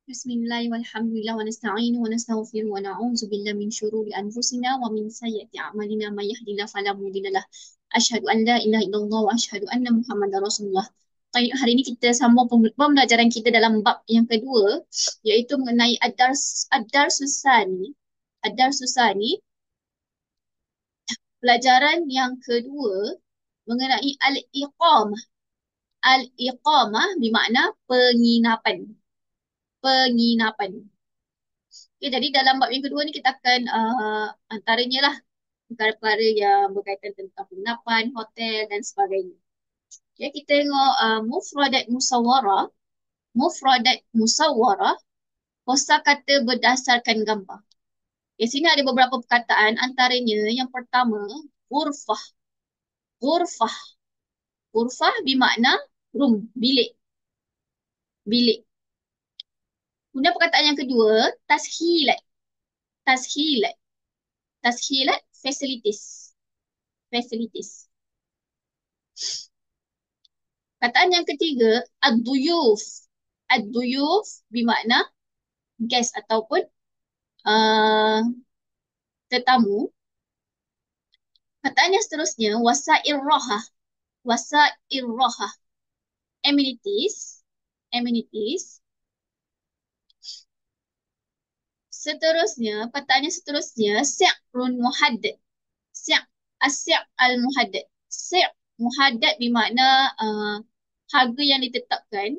Bismillah walhamdulillah wa nasta'inu wa nastaghfiru wa na'udzu billahi min syururi anfusina wa min sayyiati a'malina may yahdihillahu fala mudilla lahu. Asyhadu an la ilaha illallah wa asyhadu anna Muhammadar Rasulullah. Baik, hari ini kita sambung pembelajaran kita dalam bab yang kedua, iaitu mengenai Ad-Darsusani. Ad-Darsusani, pelajaran yang kedua mengenai al-iqamah. Al-iqamah bermakna penginapan. Penginapan. Okay, jadi dalam bab yang kedua ni kita akan antaranya lah perkara-perkara yang berkaitan tentang penginapan, hotel dan sebagainya. Okay, kita tengok mufradat musawwarah. Mufradat musawwarah, kosakata berdasarkan gambar. Okay, sini ada beberapa perkataan, antaranya yang pertama, ghurfah. Ghurfah. Ghurfah bermakna room, bilik. Bilik. Kemudian perkataan yang kedua, tashilat. Tashilat. Tashilat, facilities. Facilities. Perkataan yang ketiga, ad-duyuf. Ad-duyuf bermakna guest ataupun tetamu. Perkataan yang seterusnya, wasail rahah. Wasail rahah. Amenities. Amenities. Seterusnya, perkataan yang seterusnya, si'run muhaddad. As-si' al-muhaddad. Si' muhaddad bermakna harga yang ditetapkan.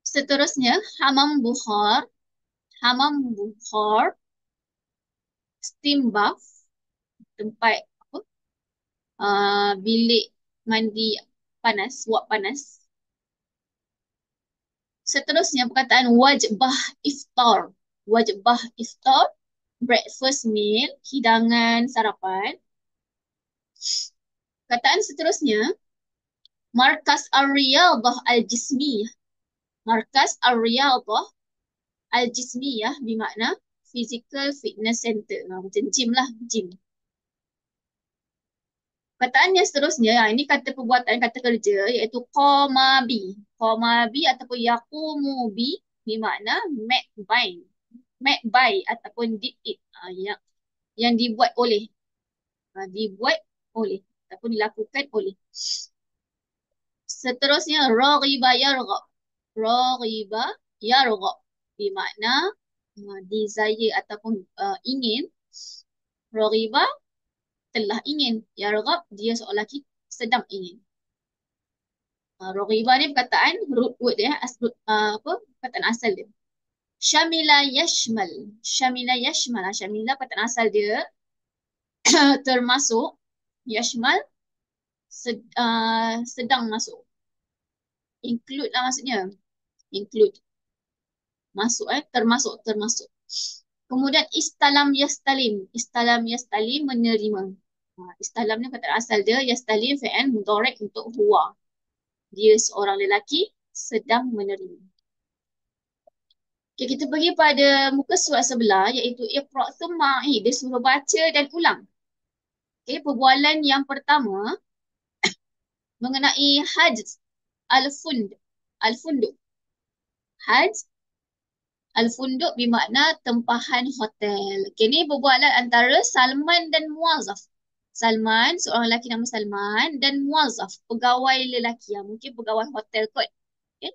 Seterusnya, hamam bukhar. Hamam bukhar. Steam bath. Tempat apa? Bilik mandi panas, wak panas. Seterusnya, perkataan wajbah iftar. Wajbah iftar. Breakfast meal, hidangan sarapan. Perkataan seterusnya, markas ar-riyadah al-jismiyah. Markas ar-riyadah al-jismiyah bermakna physical fitness center. Macam gym lah, gym. Perkataan yang seterusnya, ini kata perbuatan, kata kerja, iaitu qama bi. Qama bi ataupun yaqumu bi bermakna made by. Made by ataupun did it. Yang dibuat oleh. Dibuat oleh ataupun dilakukan oleh. Seterusnya, raghiba yarghab. Raghiba yarghab bermakna desire ataupun ingin. Raghiba telah ingin. Yarghab dia seolah sedang ingin. Raghiba ni perkataan root word dia, perkataan asal dia. Syamila yashmal. Syamila yashmal. Syamila perkataan asal dia termasuk. Yashmal sedang masuk. Include lah maksudnya. Include. Masuk termasuk. Kemudian istalam yastalim. Istalam yastalim menerima. Istalam ni kata asal dia, yastalim fi'il mudhari' untuk huwa. Dia seorang lelaki sedang menerima. Okay, kita pergi pada muka surat sebelah, iaitu iqra' thumma a'id. Dia suruh baca dan ulang. Okay, perbualan yang pertama mengenai hajj al-fund. Al-funduk. Hajj al-funduk bermakna tempahan hotel. Okay, ni perbualan antara Salman dan Muazzaf. Salman, seorang lelaki nama Salman, dan Muazzaf, pegawai lelaki yang mungkin pegawai hotel kot. Okay.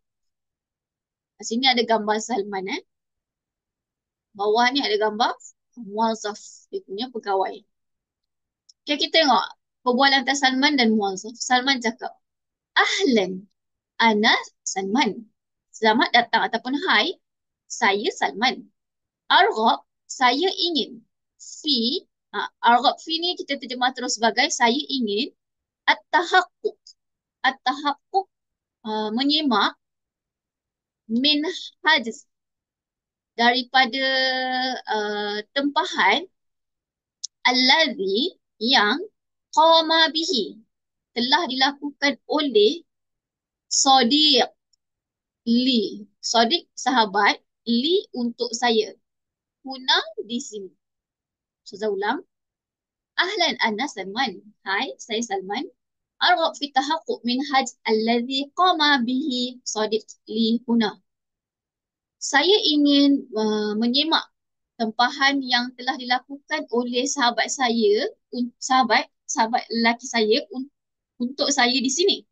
Sini ada gambar Salman. Bawah ni ada gambar Muazzaf, dia punya pegawai. Okay, kita tengok perbualan antara Salman dan Muazzaf. Salman cakap, ahlan, ana Salman. Selamat datang ataupun hai, saya Salman. Arghab, saya ingin. Fi, arghab fi ni kita terjemah terus sebagai saya ingin. At-tahaqquq. At-tahaqquq, menyemak. Min hajz, daripada tempahan. Alladhi, yang qama bihi, telah dilakukan oleh sadiq li. Sadiq, sahabat. Li, untuk saya. Huna, di sini. Saya ulang. Ahlan, ana Salman. Hai, saya Salman. أرغب في التحقق من حج الذي قام به صديق لي هنا. Saya ingin menyemak tempahan yang telah dilakukan oleh sahabat saya, sahabat lelaki saya untuk saya di sini.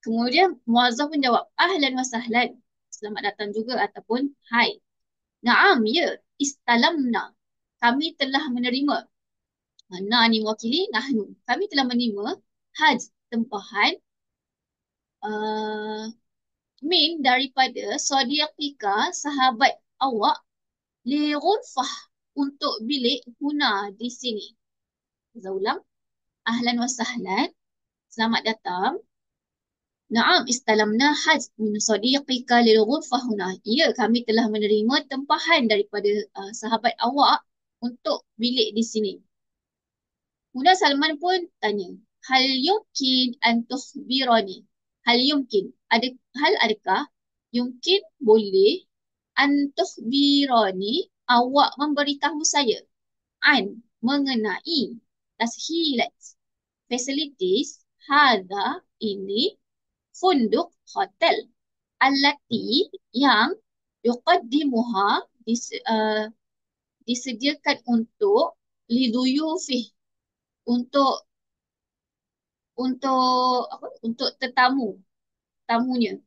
Kemudian muazzaf pun jawab, ahlan wa sahlan. Selamat datang juga ataupun hai. Naam, ya, istalamna. Kami telah menerima. Na ni mewakili nahnu. Kami telah menerima haj tempahan uh, min daripada sadiqika sahabat awak li ghurfah untuk bilik huna di sini. Saya ulang. Ahlan wa sahlan. Selamat datang. Naam istalamna haj min sadiqika lil ghurfah huna. Ya, kami telah menerima tempahan daripada sahabat awak untuk bilik di sini. Kemudian Salman pun tanya, hal yumkin an tukhbirani? Hal yumkin, adakah yumkin boleh an tukhbirani awak memberitahu saya an mengenai tashilat facilities hadha ini funduk hotel allati yang yuqaddimuha disediakan untuk liduyufih untuk untuk tamunya.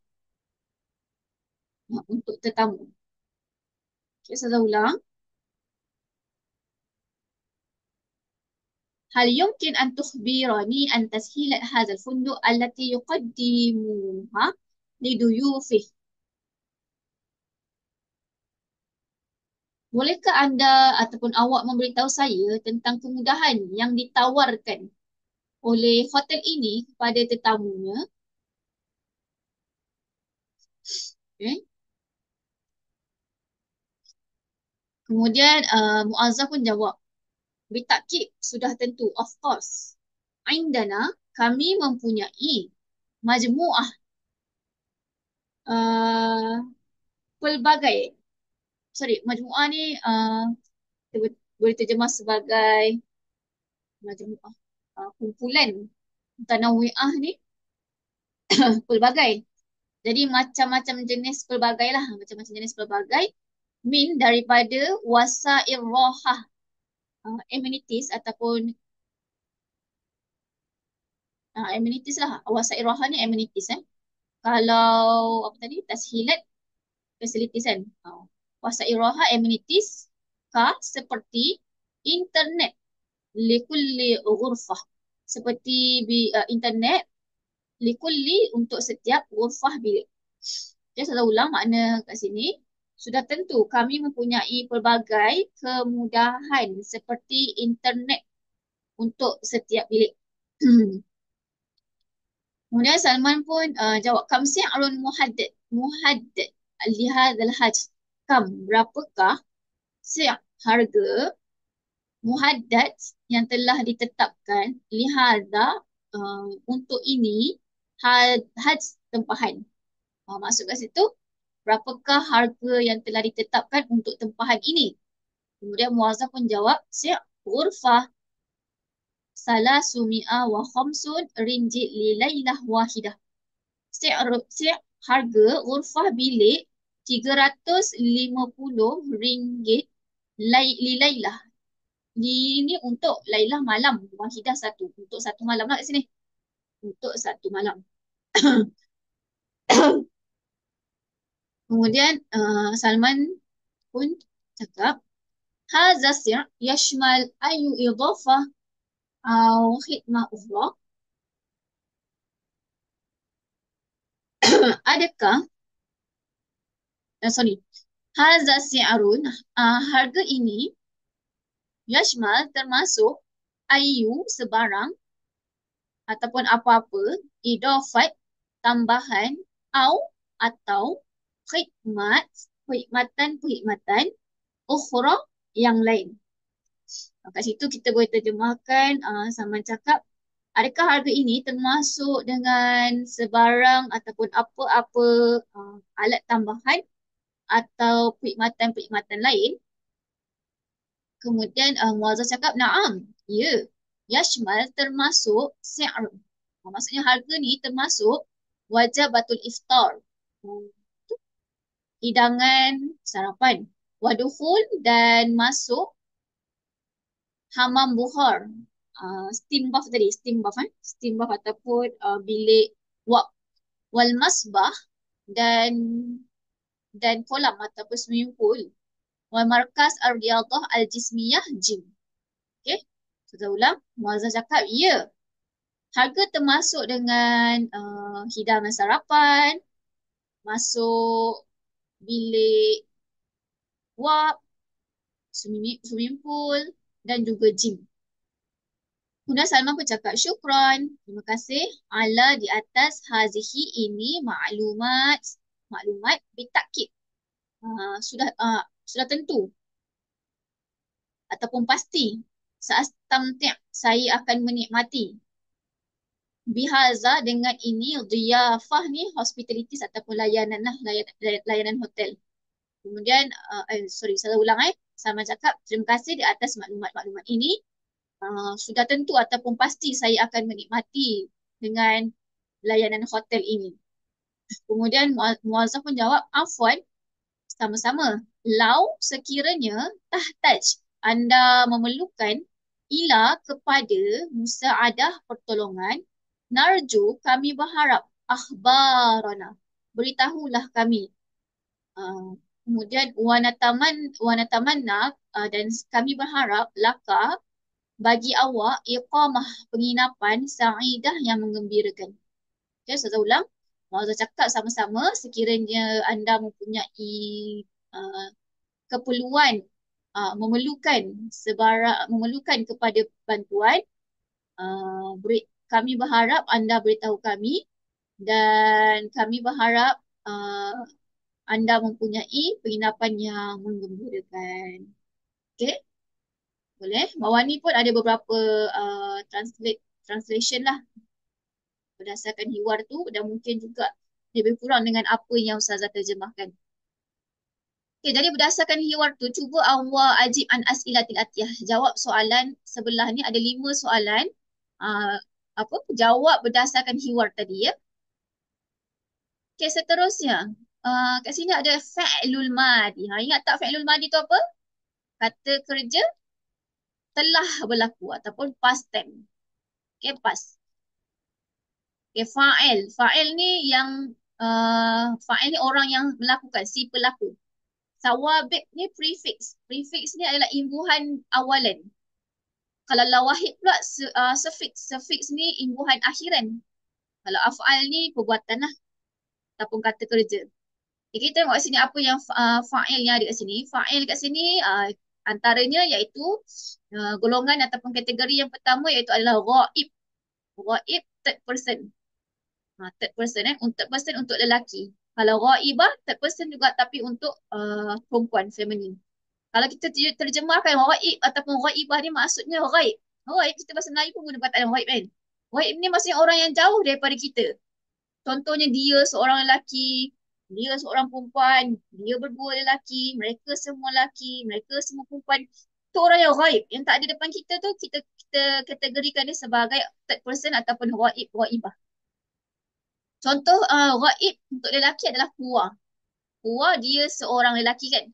Untuk tetamu. Okay, saya ulang. هل يمكن أن تخبرني عن تسهيل هذا الفندق التي يقدمها لضيوفه؟ Bolehkah anda ataupun awak memberitahu saya tentang kemudahan yang ditawarkan oleh hotel ini kepada tetamunya? Okay. Kemudian Muazzaf pun jawab, bitakib, sudah tentu, of course. Indana, kami mempunyai majmu'ah uh, pelbagai. Majmu'ah ni boleh terjemah sebagai majmu'ah kumpulan tanawwi'ah ni pelbagai. Jadi macam-macam jenis pelbagai lah, macam-macam jenis pelbagai min daripada wasair rohah amenities ataupun amenities lah, wasair rohah ni amenities Kalau apa tadi tashilat facilities kan. Wasair rohah amenities seperti internet likulli ghurfah, seperti internet likulli untuk setiap ghurfah bilik. Jadi saya ulang makna kat sini. Sudah tentu kami mempunyai pelbagai kemudahan seperti internet untuk setiap bilik. Kemudian Salman pun jawab, kam si'run muhaddad li hadzal hajj. Kam, berapakah harga muhaddad yang telah ditetapkan lihada untuk ini hajj tempahan. Maksud kat situ, berapakah harga yang telah ditetapkan untuk tempahan ini? Kemudian Muazzaf pun jawab, ghurfah salasumi'a wa khamsun ringgit li laylah wahidah. Harga ghurfah bilik 350 ringgit li laylah. Ini untuk laylah malam, wahidah satu. Untuk satu malam lah kat sini. Untuk satu malam. Kemudian Salman pun cakap, hadza si' yashmal ayu idhafah atau khidmah ukhra. Adakah hadza si'arun, harga ini yashmal termasuk ayu sebarang ataupun apa-apa idafat tambahan atau perkhidmatan ukhra yang lain. Kat situ kita boleh terjemahkan sama cakap, adakah harga ini termasuk dengan sebarang ataupun apa-apa alat tambahan atau perkhidmatan lain? Kemudian Muazzaf cakap, na'am, ya. Yashmal termasuk si'r. Maksudnya harga ni termasuk wajibatul iftar. Hmm, hidangan sarapan. Wadukhul dan masuk hamam buhar. Steam bath tadi, steam bath Steam bath ataupun bilik wak. Wal masbah dan kolam ataupun swimming pool. Wal markas ar-riyadah al-jismiyah gym. Okey. Kita ulang. Muazzah cakap, ya. Harga termasuk dengan hidangan sarapan, masuk bilik wap, swimming pool dan juga gym. Kemudian Salman pun cakap syukran. Terima kasih. Ala di atas hazihi ini maklumat bitakid. Sudah tentu ataupun pasti sa'astamti' saya akan menikmati bihaza dengan ini dhiyafah ni hospitalities ataupun layanan lah layanan hotel. Kemudian saya ulang sama cakap terima kasih di atas maklumat ini. Sudah tentu ataupun pasti saya akan menikmati dengan layanan hotel ini. Kemudian muazzaf pun jawab afwan, sama-sama. Lau sekiranya tahtaj anda memerlukan ila kepada musaadah pertolongan, narju kami berharap akhbarana, beritahulah kami. Kemudian wanatamanna dan kami berharap laka bagi awak iqamah penginapan sa'idah yang menggembirakan. Okay, saya ulang. Saya cakap sama-sama sekiranya anda mempunyai keperluan memerlukan kepada bantuan, kami berharap anda beritahu kami dan kami berharap anda mempunyai penginapan yang menggembirakan. Okey? Boleh. Bawah ni pun ada beberapa translation lah berdasarkan hiwar tu dan mungkin juga lebih kurang dengan apa yang Ustazah terjemahkan. Okay, jadi berdasarkan hiwar tu, cuba awak ajib an as'ilatil atiyah. Jawab soalan sebelah ni, ada 5 soalan. Jawab berdasarkan hiwar tadi ya. Okay, seterusnya. Kat sini ada fa'lul madi. Ingat tak fa'lul madi tu apa? Kata kerja telah berlaku ataupun past tense. Okay, past. Okay, fa'il. Fa'il ni yang fa'il ni orang yang melakukan, si pelaku. Sawabik ni prefix. Prefix ni adalah imbuhan awalan. Kalau lawahid pula suffix. Suffix ni imbuhan akhiran. Kalau af'al ni perbuatan lah. Ataupun kata kerja. Okay, kita tengok kat sini apa yang fa'il yang ada kat sini. Fa'il kat sini antaranya iaitu golongan ataupun kategori yang pertama iaitu adalah ghaib. Ghaib third person. Third person third person untuk lelaki. Kalau ghaibah third person juga tapi untuk perempuan, feminine. Kalau kita terjemahkan ghaib ataupun ghaibah ni maksudnya ghaib. Ghaib kita bahasa Melayu pun guna perkataan ghaib kan. Ghaib ni maksudnya orang yang jauh daripada kita. Contohnya dia seorang lelaki, dia seorang perempuan, dia berdua lelaki, mereka semua lelaki, mereka semua perempuan. Itu orang yang ghaib. Yang tak ada depan kita tu kita kategorikan dia sebagai third person ataupun ghaibah. Contoh ghaib untuk lelaki adalah huwa. Huwa dia seorang lelaki kan.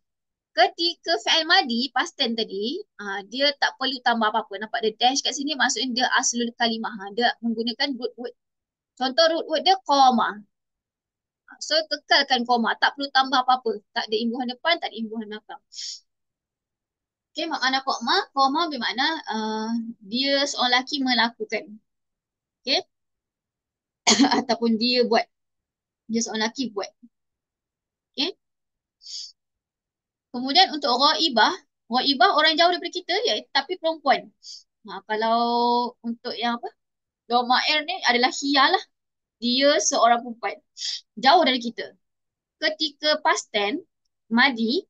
Ketika fi'il madi, past tense tadi, dia tak perlu tambah apa-apa. Nampak ada dash kat sini, maksudnya dia aslul kalimah. Dia menggunakan root word. Contoh root word dia qama. So, kekalkan qama. Tak perlu tambah apa-apa. Tak ada imbuhan depan, tak ada imbuhan belakang. Okay, makna qama. Qama bermakna dia seorang lelaki melakukan. Okay. Ataupun dia buat. Dia seorang lelaki buat. Okay. Kemudian untuk ghaibah orang jauh daripada kita ya, tapi perempuan. Kalau untuk yang apa? Domair ni adalah hiya lah. Dia seorang perempuan. Jauh dari kita. Ketika past tense, madi,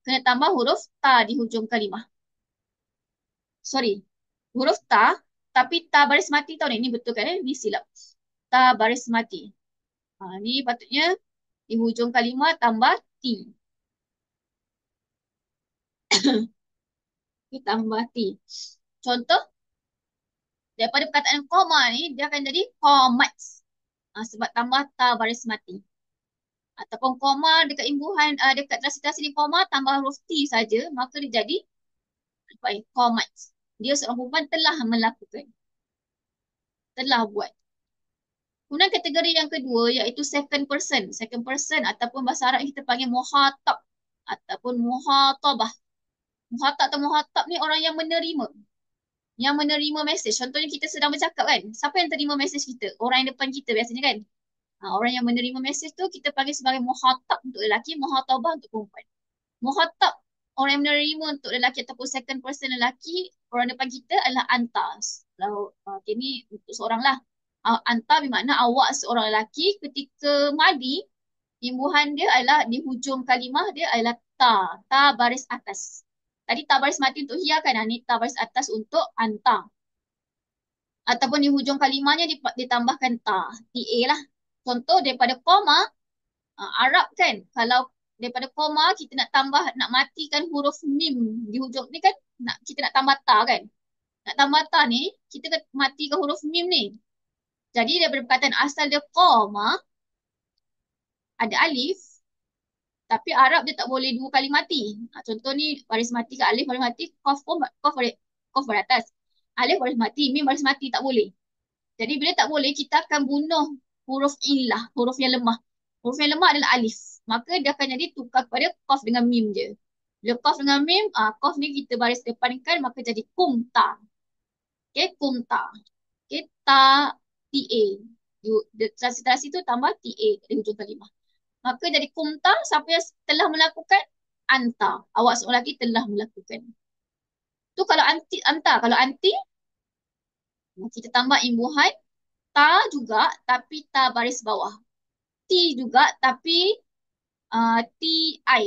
kena tambah huruf ta di hujung kalimah. Sorry. Huruf ta, tapi ta baris mati tau ni. Ni betul kan? Ni silap. Ta baris mati. Ni patutnya di hujung kalimah tambah ti. Tambah ti. Contoh, Daripada perkataan koma ni, dia akan jadi komats. Sebab tambah ta baris mati. Ataupun koma dekat imbuhan, dekat terasi-terasi di koma, tambah huruf T saja, maka dia jadi komats. Dia seorang perempuan telah melakukan. Telah buat. Kemudian kategori yang kedua iaitu second person. Second person ataupun bahasa Arab kita panggil muhatab ataupun muhatabah. Muhatab atau muhatab ni orang yang menerima. Yang menerima mesej. Contohnya kita sedang bercakap kan. Siapa yang terima mesej kita? Orang yang depan kita biasanya kan. Orang yang menerima mesej tu kita panggil sebagai muhatab untuk lelaki, muhatabah untuk perempuan. Muhatab orang yang menerima untuk lelaki ataupun second person lelaki, orang depan kita adalah antas. Kalau ini untuk seorang lah. Anta bermakna awak seorang lelaki ketika madi, imbuhan dia adalah di hujung kalimah dia adalah ta. Ta baris atas. Tadi ta baris mati untuk hia kan? Ni ta baris atas untuk anta. Ataupun di hujung kalimahnya ditambahkan ta. Ta lah. Contoh daripada koma, Arab kan? Kalau daripada koma kita nak tambah, nak matikan huruf mim di hujung ni kan? Kita nak tambah ta kan? Nak tambah ta ni, kita matikan huruf mim ni. Jadi daripada perkataan asal dia koma, ada alif, tapi Arab dia tak boleh dua kali mati. Contoh ni baris mati ke alif baris mati, kof beratas. Alif baris mati, mim baris mati, tak boleh. Jadi bila tak boleh, kita akan bunuh huruf illah, huruf yang lemah. Huruf yang lemah adalah alif. Maka dia akan jadi tukar kepada kof dengan mim je. Bila kof dengan mim, kof ni kita baris depankan, maka jadi kumta. Okay, kumta. Okay, ta, ta. Terasi tu tambah ta di hujung kalimah. Maka jadi kumta, siapa yang telah melakukan? Anta. Awak seorang lelaki telah melakukan. Tu kalau anta. Kalau anti, kita tambah imbuhan. Ta juga, tapi ta baris bawah. T juga, tapi TI.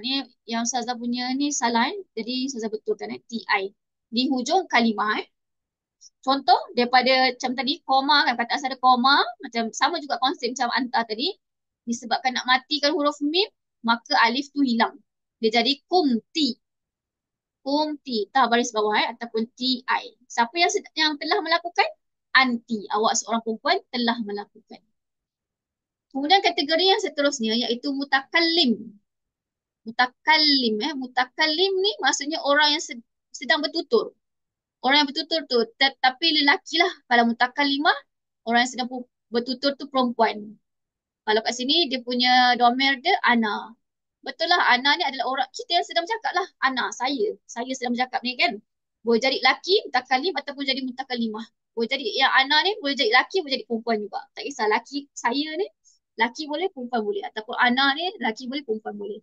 Ni yang Ustazah punya ni salah. Jadi Ustazah betulkan TI. Di hujung kalimah. Contoh daripada macam tadi, koma kan. Kata asal ada koma. Macam sama juga konsep macam anta tadi. Disebabkan nak matikan huruf mim, maka alif tu hilang. Dia jadi kumti. Kumti. Ta baris bawah ataupun TI. Siapa yang telah melakukan? Anti. Awak seorang perempuan telah melakukan. Kemudian kategori yang seterusnya iaitu mutakallim. Mutakallim. Mutakallim ni maksudnya orang yang sedang bertutur. Orang yang bertutur tu. Tapi lelaki lah. Kalau mutakallimah, orang yang sedang bertutur tu perempuan. Kalau kat sini dia punya domer dia ana. Betul lah, ana ni adalah orang kita yang sedang bercakap lah. Ana, saya. Saya sedang bercakap ni kan. Boleh jadi laki, mutakalim ataupun jadi mutakalimah. Boleh jadi yang ana ni boleh jadi laki, boleh jadi perempuan juga. Tak kisah laki saya ni, laki boleh, perempuan boleh. Ataupun ana ni, laki boleh, perempuan boleh.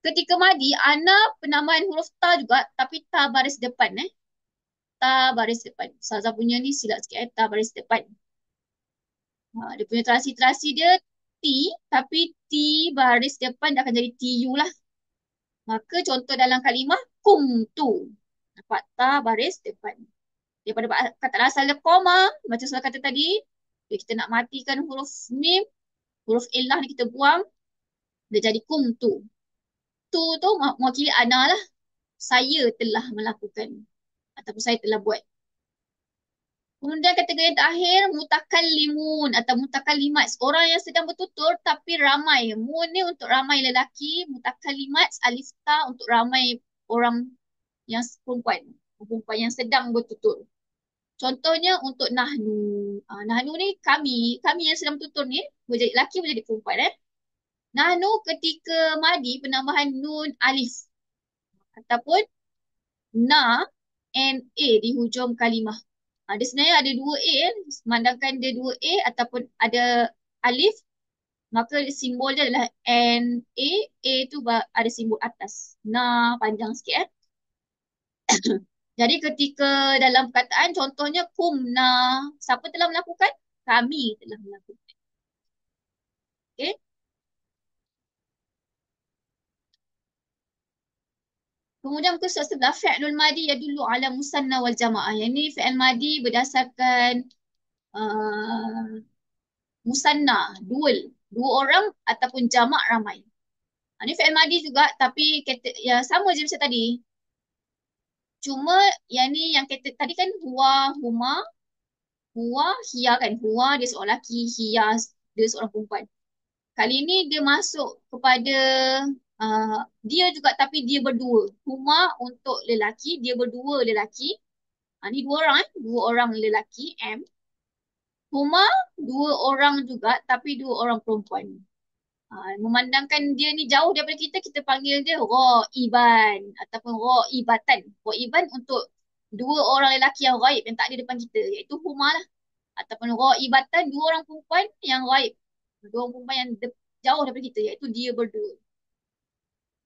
Ketika madi, ana penamaan huruf ta juga, tapi ta baris depan. Ta baris depan. Ustazah punya ni silap sikit. Ta baris depan. Dia punya terasi-terasi dia T, tapi T baris depan dah akan jadi TU lah. Maka contoh dalam kalimah kumtu. Nampak ta baris depan. Daripada kata asal dia koma, macam saya kata tadi, bila kita nak matikan huruf mim, huruf illah ni kita buang, dia jadi kumtu. Tu tu mewakili ana lah. Saya telah melakukan. Ataupun saya telah buat. Kemudian kategori yang terakhir, mutakallimun atau mutakallimat. Orang yang sedang bertutur tapi ramai. Mun ni untuk ramai lelaki, mutakallimat, alif ta untuk ramai orang yang perempuan. Perempuan yang sedang bertutur. Contohnya untuk nahnu. Nahnu ni kami yang sedang bertutur ni, boleh jadi lelaki, boleh jadi perempuan. Nahnu ketika madi penambahan nun alif. Ataupun na and a di hujung kalimah. Dia sebenarnya ada dua A. Memandangkan dia dua A ataupun ada alif, maka simbol dia adalah N, A. A tu ada simbol atas. Na panjang sikit. Jadi ketika dalam perkataan contohnya kumna, siapa telah melakukan? Kami telah melakukan. Okay. Kemudian muka surat sebelah, fi'lul madi yadullu ala musanna wal jama'ah. Yang ini fi'al madi berdasarkan musanna, dua orang ataupun jamak ramai. Ini fi'il madi juga tapi ya sama je macam tadi. Cuma yang ni yang kata tadi kan huwa, huma, huwa, hia kan. Huwa dia seorang lelaki, hia dia seorang perempuan. Kali ni dia masuk kepada uh, dia juga tapi dia berdua. Huma untuk lelaki, dia berdua lelaki. Ni dua orang dua orang lelaki M. Huma dua orang juga tapi dua orang perempuan. Memandangkan dia ni jauh daripada kita, kita panggil dia Iban ataupun Ibatan. Iban untuk dua orang lelaki yang ghaib yang tak ada depan kita, iaitu Huma lah. Ataupun Ibatan, dua orang perempuan yang ghaib. Dua orang perempuan yang jauh daripada kita, iaitu dia berdua.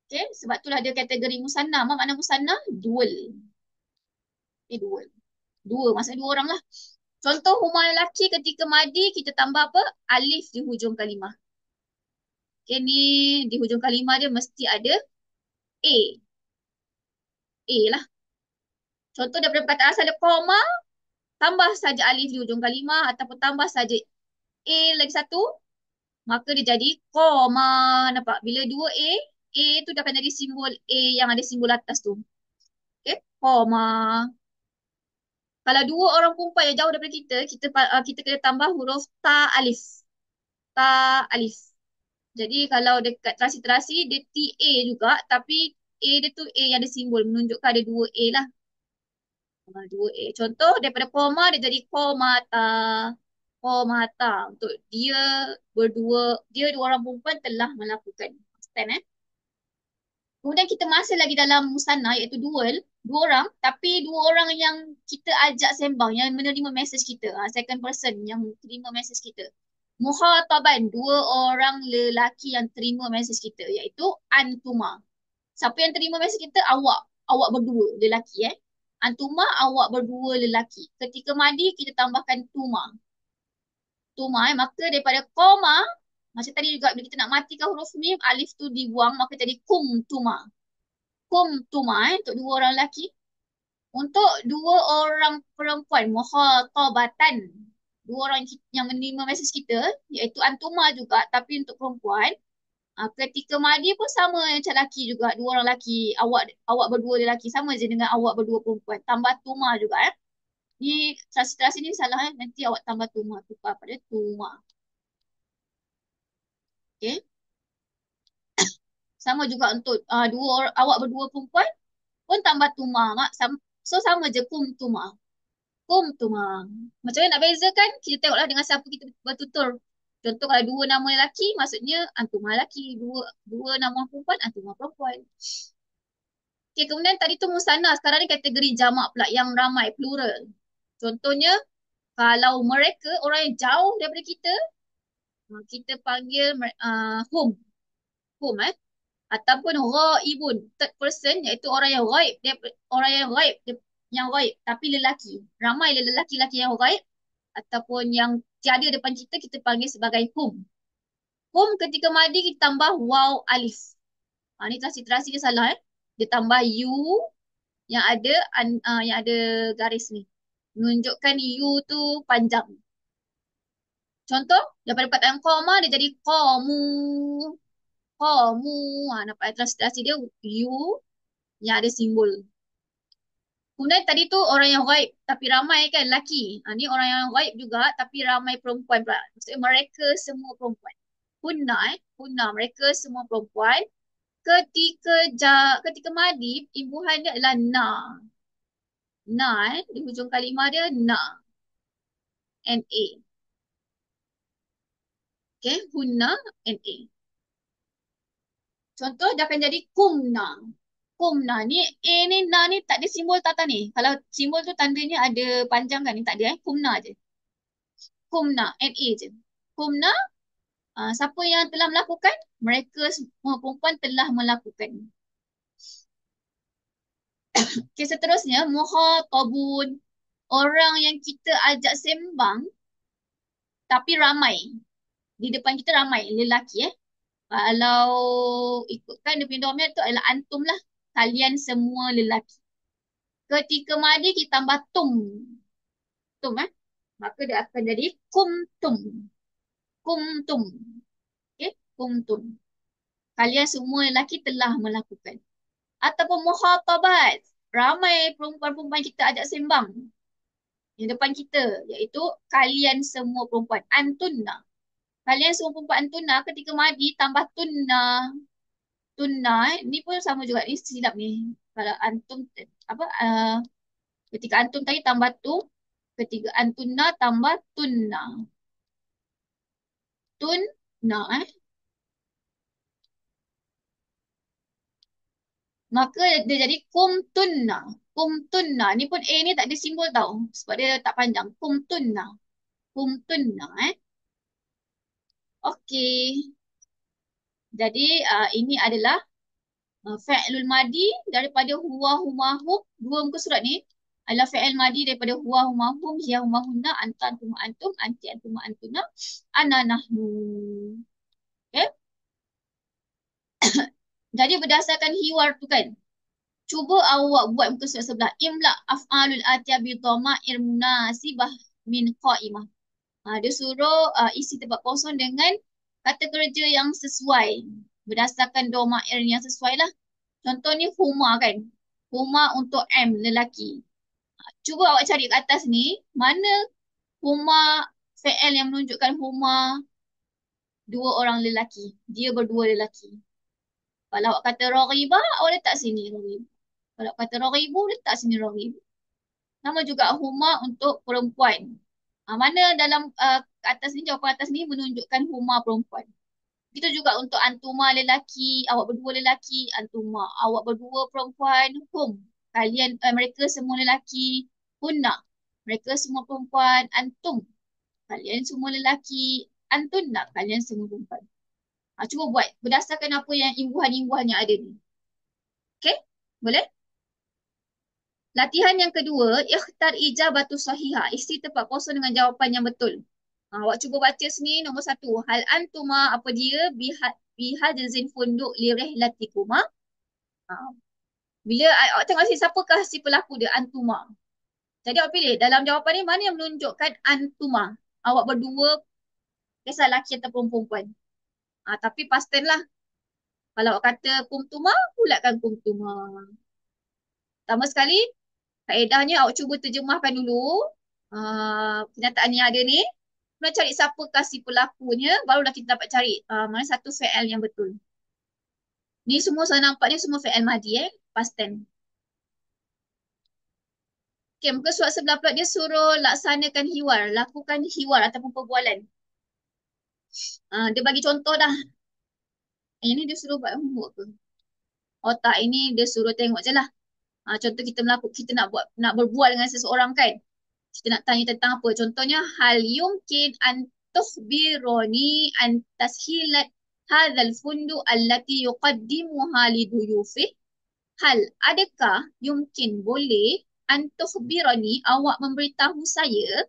Okay? Sebab itulah dia kategori musanna. Apa makna musanna? Dual. Dual. Dua, maksudnya dua orang lah. Contoh Huma lelaki ketika madi, kita tambah apa? Alif di hujung kalimah. Okay, ni di hujung kalimah dia mesti ada A. A lah. Contoh daripada perkataan asal dia koma, tambah saja alif di hujung kalimah ataupun tambah saja A lagi satu, maka dia jadi koma. Nampak? Bila dua A tu dah akan jadi simbol A yang ada simbol atas tu. Okay? Koma. Kalau dua orang perempuan yang jauh daripada kita, kita kena tambah huruf ta alif. Ta alif. Jadi kalau dekat terasi-terasi, dia TA juga, tapi A dia tu A yang ada simbol, menunjukkan ada dua A lah. Dua A. Contoh daripada koma dia jadi komata. Komata. Untuk dia berdua, dia dua orang perempuan telah melakukan. Understand Kemudian kita masih lagi dalam musanna iaitu dual. Dua orang, tapi dua orang yang kita ajak sembang, yang menerima mesej kita. Second person yang terima mesej kita. Muhataban, dua orang lelaki yang terima mesej kita iaitu antuma. Siapa yang terima mesej kita? Awak. Awak berdua lelaki Antuma awak berdua lelaki. Ketika madi kita tambahkan tuma. Tuma maka daripada koma macam tadi juga bila kita nak matikan huruf mim alif tu dibuang maka jadi kum tuma. Kum tuma untuk dua orang lelaki. Untuk dua orang perempuan muhatabatan. Dua orang yang menerima mesej kita iaitu antuma juga tapi untuk perempuan. Ketika madi pun sama macam lelaki juga. Dua orang lelaki. Awak berdua lelaki. Sama je dengan awak berdua perempuan. Tambah tuma juga Ni transliterasi ni salah Nanti awak tambah tuma. Tukar pada tuma. Okay. Sama juga untuk awak berdua perempuan pun tambah tuma. So sama je kum tuma. Kum tuma. Macam mana nak bezakan? Kita tengoklah dengan siapa kita bertutur. Contoh kalau dua nama lelaki, maksudnya antuma lelaki. Dua nama perempuan, antuma perempuan. Okay, kemudian tadi tu musanna. Sekarang ni kategori jamak pula yang ramai, plural. Contohnya, kalau mereka orang yang jauh daripada kita panggil hum. Hum Ataupun ghaibun, third person iaitu orang yang ghaib. Orang yang ghaib tapi lelaki. Ramai lelaki-lelaki yang ghaib ataupun yang tiada depan kita, kita panggil sebagai hum. Hum ketika madi kita tambah waw alif. Ni transliterasi dia salah Dia tambah u yang ada garis ni. Menunjukkan u tu panjang. Contoh, daripada perkataan koma dia jadi qamu. Qamu. Nampak transliterasi dia u yang ada simbol. Kemudian tadi tu orang yang ghaib tapi ramai kan lelaki. Ni orang yang ghaib juga tapi ramai perempuan pula. Maksudnya mereka semua perempuan. Hunna mereka semua perempuan. Ketika madi imbuhan dia adalah na. Na di hujung kalimah dia na. N-A. Okay, hunna N-A. Contoh dia akan jadi kumna. Kumna ni A ni na ni tak ada simbol tata ni. Kalau simbol tu tandanya ada panjang kan ni tak ada Kumna je. Kumna NA je. Kumna siapa yang telah melakukan? Mereka semua perempuan telah melakukan. Okay, seterusnya muhatabun. Orang yang kita ajak sembang tapi ramai. Di depan kita ramai lelaki Kalau ikutkan dia punya domain tu adalah antum lah. Kalian semua lelaki. Ketika madi kita tambah tum. Tum Maka dia akan jadi kumtum. Kumtum. Okay? Kumtum. Kalian semua lelaki telah melakukan. Ataupun muhatabat. ramai perempuan-perempuan kita ajak sembang di depan kita, iaitu kalian semua perempuan. Antunna. Kalian semua perempuan antuna ketika madi tambah tunna. Tunna ni pun sama juga, ni silap ni. Kalau antum apa ketika antum tadi tambah tu, ketika antunna tambah tunna. Tunna maka dia jadi kumtunna. Kumtunna ni pun A ni tak ada simbol tau, sebab dia tak panjang. Kumtunna. Kumtunna Okey. Jadi ini adalah fi'lul madi daripada huwa humahum. Dua muka surat ni adalah fi'il madi daripada huwa humahum, hiya humahunna, anta antum antum, anti antum antuna, ana nahnu. Okay? Jadi berdasarkan hiwar tu kan, cuba awak buat muka surat sebelah. Imla af'alul atiyah bi dhamair munasibah min qa'imah. Dia suruh isi tempat kosong dengan kata kerja yang sesuai. Berdasarkan dhamair yang sesuai lah. Contoh ni huma kan. Huma untuk M, lelaki. Cuba awak cari kat atas ni, mana huma fi'il yang menunjukkan huma dua orang lelaki. Dia berdua lelaki. Kalau awak kata raghibah, awak letak sini raghibah. Kalau awak kata raghibu, letak sini raghib. Nama juga huma untuk perempuan. Mana dalam atas ni, jawapan atas ni menunjukkan huma perempuan. Itu juga untuk antuma lelaki, awak berdua lelaki, antuma. Awak berdua perempuan, hum. Kalian, mereka semua lelaki, hunna. Mereka semua perempuan, antum. Kalian semua lelaki, antunna. Kalian semua perempuan. Cuba buat berdasarkan apa yang imbuhan-imbuhan yang ada ni. Okay? Boleh? Latihan yang kedua, ikhtar ijabatu sahihah. Isi tempat kosong dengan jawapan yang betul. Awak cuba baca sini nombor 1. Hal antuma apa dia bihajazin funduk lirihlatikuma. Bila awak tengok sini, siapakah si pelaku dia? Antuma. Jadi awak pilih dalam jawapan ni mana yang menunjukkan antuma. Awak berdua, kisah lelaki atau perempuan. Tapi past tense lah. Kalau awak kata kumtuma, pulakan kumtuma. Pertama sekali, kaedahnya awak cuba terjemahkan dulu kenyataan yang ada ni. Kemudian cari siapa kasih pelakunya, barulah kita dapat cari mana satu fi'il yang betul. Ni semua saya nampak ni semua fi'il madi past tense. Okay, muka surat sebelah pula dia suruh laksanakan hiwar, lakukan hiwar ataupun perbualan. Dia bagi contoh dah. Ini dia suruh buat homework ke? Oh tak, ini dia suruh tengok je lah. Contoh kita nak berbual dengan seseorang kan. Kita nak tanya tentang apa? Contohnya, hal yumkin an tukhbironi an tashilat hadzal fundu allati yuqaddimuha liduyufih. Hal, adakah yumkin boleh an tukhbironi, awak memberitahu saya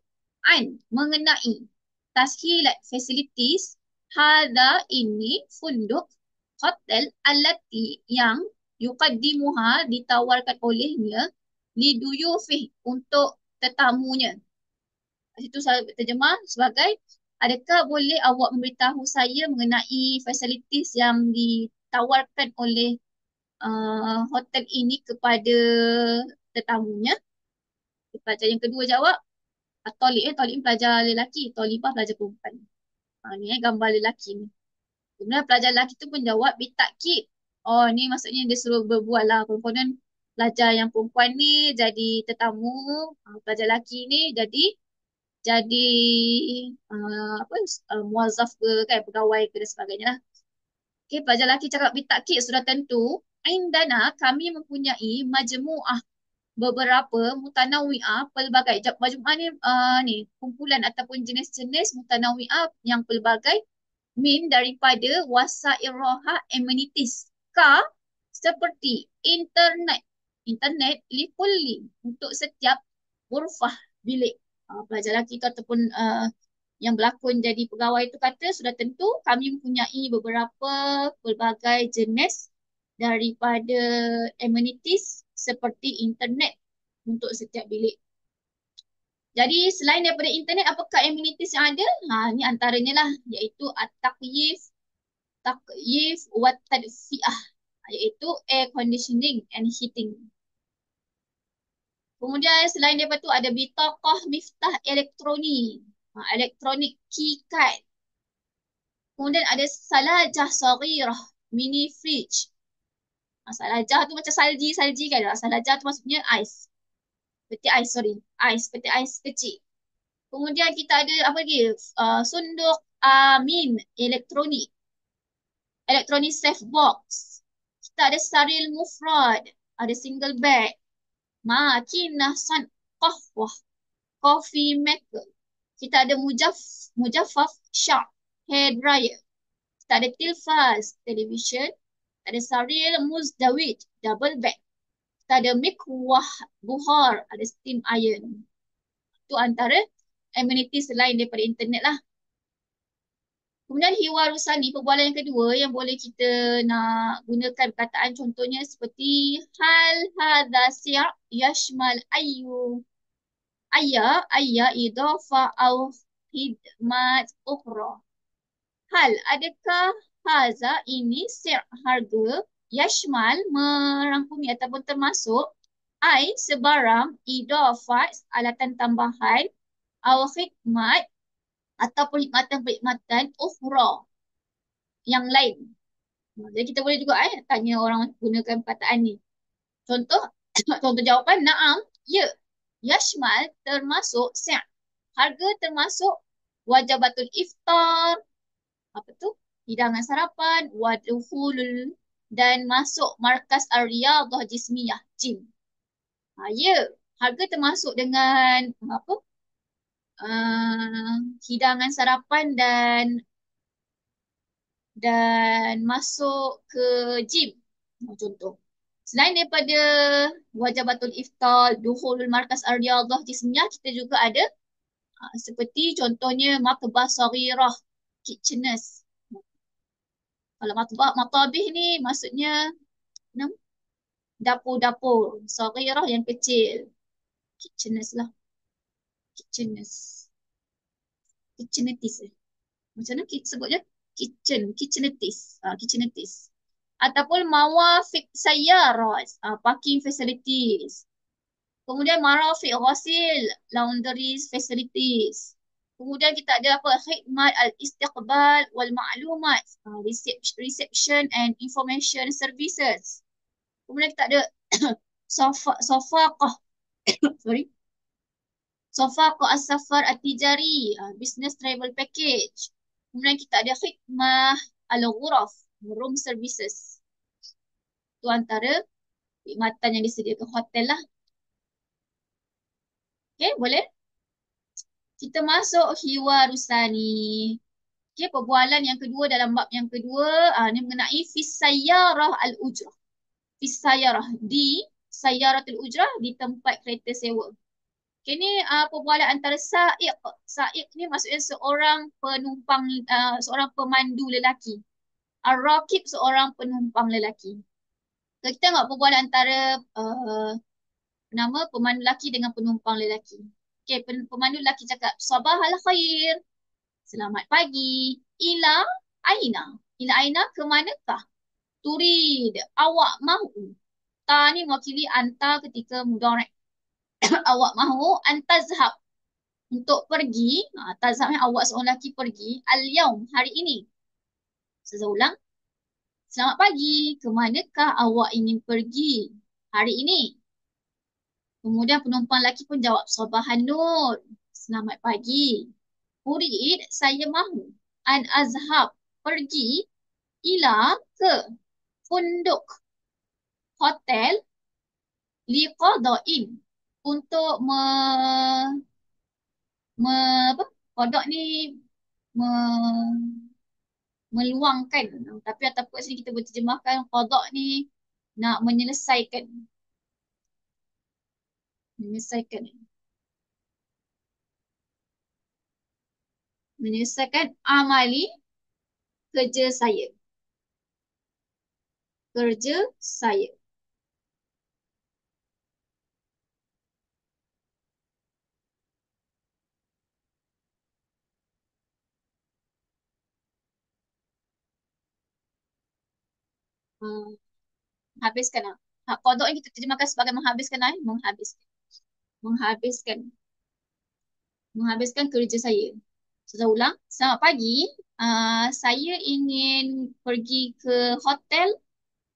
an mengenai tashilat facilities hadza ini funduk hotel allati yang yuqaddimuha ditawarkan olehnya liduyufih untuk tetamunya. Itu saya terjemah sebagai, adakah boleh awak memberitahu saya mengenai fasilitis yang ditawarkan oleh hotel ini kepada tetamunya. Pelajar yang kedua jawab, Tolib pelajar lelaki, Tolibah pelajar perempuan. Ni gambar lelaki ni. Kemudian pelajar lelaki tu pun jawab bitakkid. Oh ni maksudnya dia suruh berbual lah. Perempuan pelajar yang perempuan ni jadi tetamu, pelajar lelaki ni jadi muazzaf ke kan, pegawai ke dan sebagainya lah. Okay, pelajar lelaki cakap bitakkid sudah tentu. Indana kami mempunyai majmu'ah, beberapa mutanawi'ah, pelbagai. Majmu'ah ni kumpulan ataupun jenis-jenis mutanawi'ah yang pelbagai min daripada wasail roha amenities. Seperti internet likulli untuk setiap ghurfah bilik. Pelajar lelaki tu ataupun yang berlakon jadi pegawai itu kata sudah tentu kami mempunyai beberapa pelbagai jenis daripada amenities seperti internet untuk setiap bilik. Jadi selain daripada internet, apakah amenities yang ada? Ni antaranya lah, iaitu at-takyif wa tadfi'ah, iaitu air conditioning and heating. Kemudian selain daripada tu ada bitaqah miftah elektronik. Elektronik keycard. Kemudian ada salajah saghirah, mini fridge. Salajah tu macam salji kan. Salajah tu maksudnya ais. Peti ais, sorry. Ais, peti ais kecil. Kemudian kita ada apa lagi? Sunduk amin elektronik. Elektronik safe box. Kita ada saril mufrad. Ada single bed. Makinah san qahwah. Coffee maker. Kita ada mujaffaf sharp. Hair dryer. Kita ada tilfaz, television. Ada saril muzdawid, double bed. Kita ada mikwah buhar, ada steam iron. Itu antara amenities selain daripada internet lah. Kemudian hiwar usani, perbualan yang kedua yang boleh kita nak gunakan perkataan contohnya seperti hal hadha si' yashmal ayya idafa au khidmat ukhra. Hal, adakah haza ini si' harga yashmal merangkumi ataupun termasuk ai sebarang idafat alatan tambahan au khidmat ataupun perkhidmatan ukhra yang lain. Jadi kita boleh juga tanya orang gunakan perkataan ni. Contoh contoh jawapan na'am, ya. Yashmal termasuk si'. Harga termasuk wajibatul iftar, apa tu? Hidangan sarapan, wadhulul dan masuk markas ar-riyadah jismiyah, gym. Ya, harga termasuk dengan apa? Hidangan sarapan dan masuk ke gym. Contoh. Selain daripada wajibatul iftar, dukhulul markas ar-riyadah jismiyah, kita juga ada seperti contohnya makbah saghirah, kitcheners. Kalau matabih ni maksudnya dapur-dapur. Saghirah yang kecil. Kitcheners lah. Kitcheners. Kitchenetis. Macam mana kita sebutnya? Kitchenetis. Kitchenetis. Ataupun mawafiq sayyarat. Parking facilities. Kemudian marafiq ghasil. Laundry facilities. Kemudian kita ada apa? Khidmat al-istiqbal wal ma'lumat. Reception and information services. Kemudian kita ada sofaqah. Sorry. Sofaqah as-safar at-tijari. Business travel package. Kemudian kita ada khidmah al-ghuraf. Room services. Itu antara khidmatan yang disediakan hotel lah. Okay, boleh? Kita masuk hiwar usani. Okay, perbualan yang kedua dalam bab yang kedua. Ini mengenai fisayyarah al-ujrah. Fisayyarah. Di sayyaratul ujrah, di tempat kereta sewa. Okay, ni perbualan antara sa'iq. Sa'iq ni maksudnya seorang penumpang, seorang pemandu lelaki. Ar-raqib seorang penumpang lelaki. So, kita tengok perbualan antara nama pemandu lelaki dengan penumpang lelaki. Okay, pemandu lelaki cakap, Sabahal khair. Selamat pagi. Ila aina. Ila aina ke manakah? Turid. Awak mahu. Ta ni mewakili anta ketika mudhari'. Awak mahu antazhab. Untuk pergi. Tazhab yang awak seorang lelaki pergi. Al-yaum. Hari ini. Saya ulang. Selamat pagi. Ke manakah awak ingin pergi hari ini? Kemudian penumpang lelaki pun jawab. Sabahan nur. Selamat pagi. Urid, saya mahu. An azhab. Pergi. Ila ke funduk. Hotel. Liqada'in. Untuk apa? Qada' ni me, meluangkan. Tapi ataupun kat sini kita berterjemahkan qada' ni nak menyelesaikan. Menyelesaikan. Menyelesaikan amali kerja saya. Kerja saya. Habiskan lah. Qada' ni kita terjemahkan sebagai menghabiskan lah. Menghabiskan. Menghabiskan. Menghabiskan kerja saya. Saya ulang. Selamat pagi. Saya ingin pergi ke hotel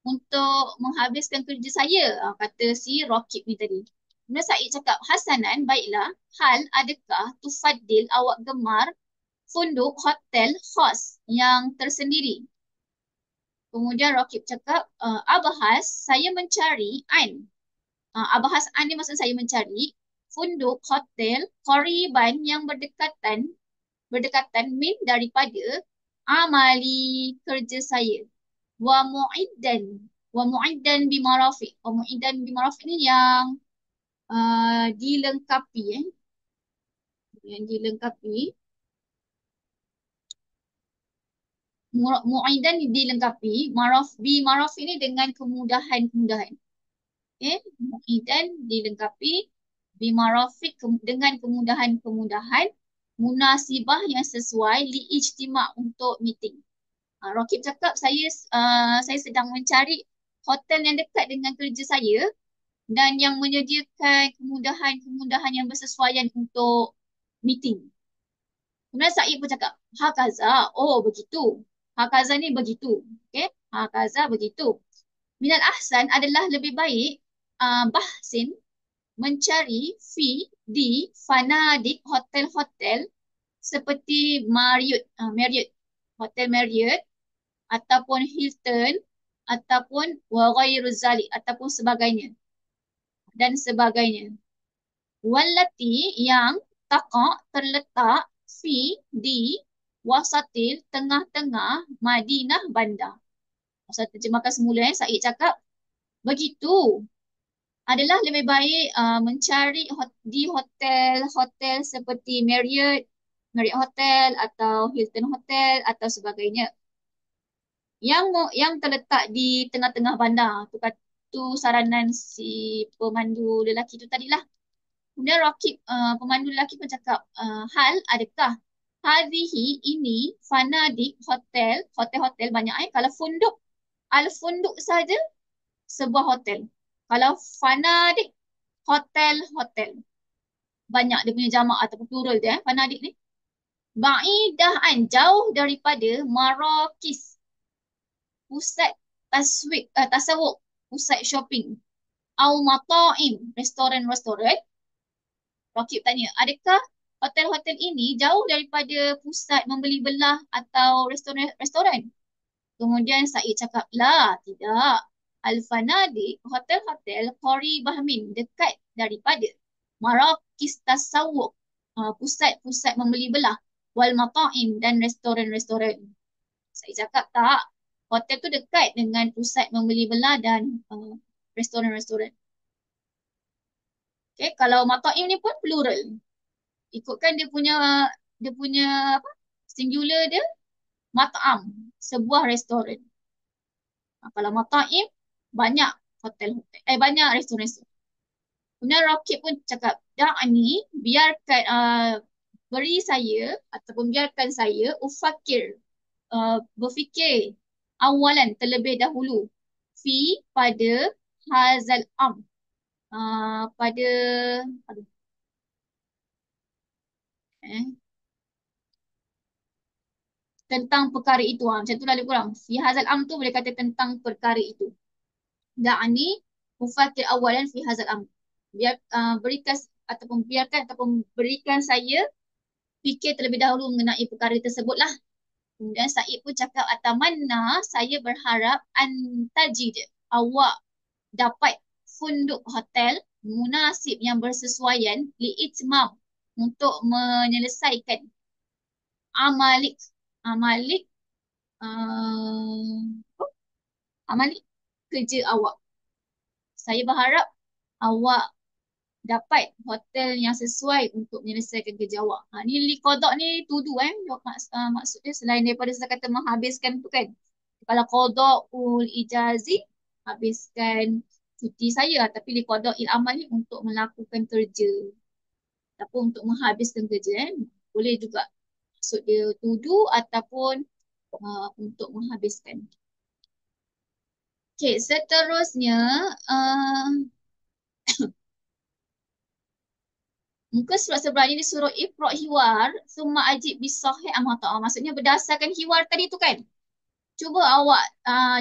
untuk menghabiskan kerja saya, kata si Rokib ni tadi. Kemudian Said cakap, Hasanan, baiklah. Hal adakah Tufadil awak gemar funduk hotel khas yang tersendiri? Kemudian Rokib cakap, Abahas, saya mencari An. Abahas An ni maksud saya mencari funduk hotel Qoriban yang berdekatan min daripada amali kerja saya. Wa mu'iddan bimarafiq. Wa mu'iddan bimarafiq ni yang dilengkapi yang dilengkapi. Mu'iddan dilengkapi, marafiq ni dengan kemudahan-kemudahan. Okay? Mu'iddan dilengkapi bimarafiq dengan kemudahan-kemudahan munasibah yang sesuai liijtima' untuk meeting. Rokib cakap saya sedang mencari hotel yang dekat dengan kerja saya dan yang menyediakan kemudahan-kemudahan yang bersesuaian untuk meeting. Kemudian Said pun cakap, Hakaza, oh begitu. Hakaza ni begitu. Okay? Hakaza begitu. Minal ahsan adalah lebih baik Bahsin mencari di fanadik hotel-hotel seperti Marriott, Hotel Marriott ataupun Hilton ataupun wa ghairu zalik ataupun sebagainya dan sebagainya. Wallati yang terletak di wasatil tengah-tengah Madinah bandar. Saya terjemahkan semula Said cakap begitu adalah lebih baik mencari di hotel-hotel seperti Marriott Hotel atau Hilton Hotel atau sebagainya. Yang terletak di tengah-tengah bandar. Tu saranan si pemandu lelaki tu tadilah. Kemudian Rakib, pemandu lelaki pun cakap, hal adakah hadhihi ini fanadik hotel-hotel banyak kalau funduk, al-funduk saja sebuah hotel. Kalau fanadik, hotel-hotel. Banyak dia punya jamak ataupun plural dia, fanadik ni. Ba'idahan, jauh daripada Marakis, pusat tasawuk, pusat shopping. Au mata'im, restoran-restoran. Rakib tanya, adakah hotel-hotel ini jauh daripada pusat membeli belah atau restoran-restoran? Kemudian Said cakap, lah, tidak. Al-Fanadik, hotel-hotel Qori Bahmin, dekat daripada Marakis Tasawuk, pusat-pusat membeli belah, wal mata'im dan restoran-restoran. Saya cakap tak, hotel tu dekat dengan pusat membeli belah dan restoran-restoran. Okay, kalau mata'im ni pun plural. Ikutkan dia punya apa? Singular dia mat'am, sebuah restoran. Kalau mata'im banyak hotel-hotel, banyak restoran-restoran. Kemudian Rakib pun cakap, da'ani, biarkan beri saya ataupun biarkan saya berfikir awalan terlebih dahulu pada hazal pada aduh, tentang perkara itu. Macam tu lah lebih kurang. Fi hazal tu boleh kata tentang perkara itu. Da'ani ufakir awalan fi hazal biarkan ataupun berikan saya fikir terlebih dahulu mengenai perkara tersebutlah. Kemudian Said pun cakap, atamanna, saya berharap antajid, awak dapat funduk hotel munasib yang bersesuaian li'itmam, untuk menyelesaikan amalik amalik amalik kerja awak. Saya berharap awak dapat hotel yang sesuai untuk menyelesaikan kerja awak. Ni liqadak ni tudu maksud dia selain daripada saya kata menghabiskan tu kan. Kalau qada'ul ijazi, habiskan cuti saya, tapi liqada'il amal ni untuk melakukan kerja ataupun untuk menghabiskan kerja boleh juga maksud dia tudu ataupun untuk menghabiskan. Okey, seterusnya Muka surat sebelah ni disuruh ifrok hiwar, summa ajib bisahih am khata'. Maksudnya berdasarkan hiwar tadi tu kan. Cuba awak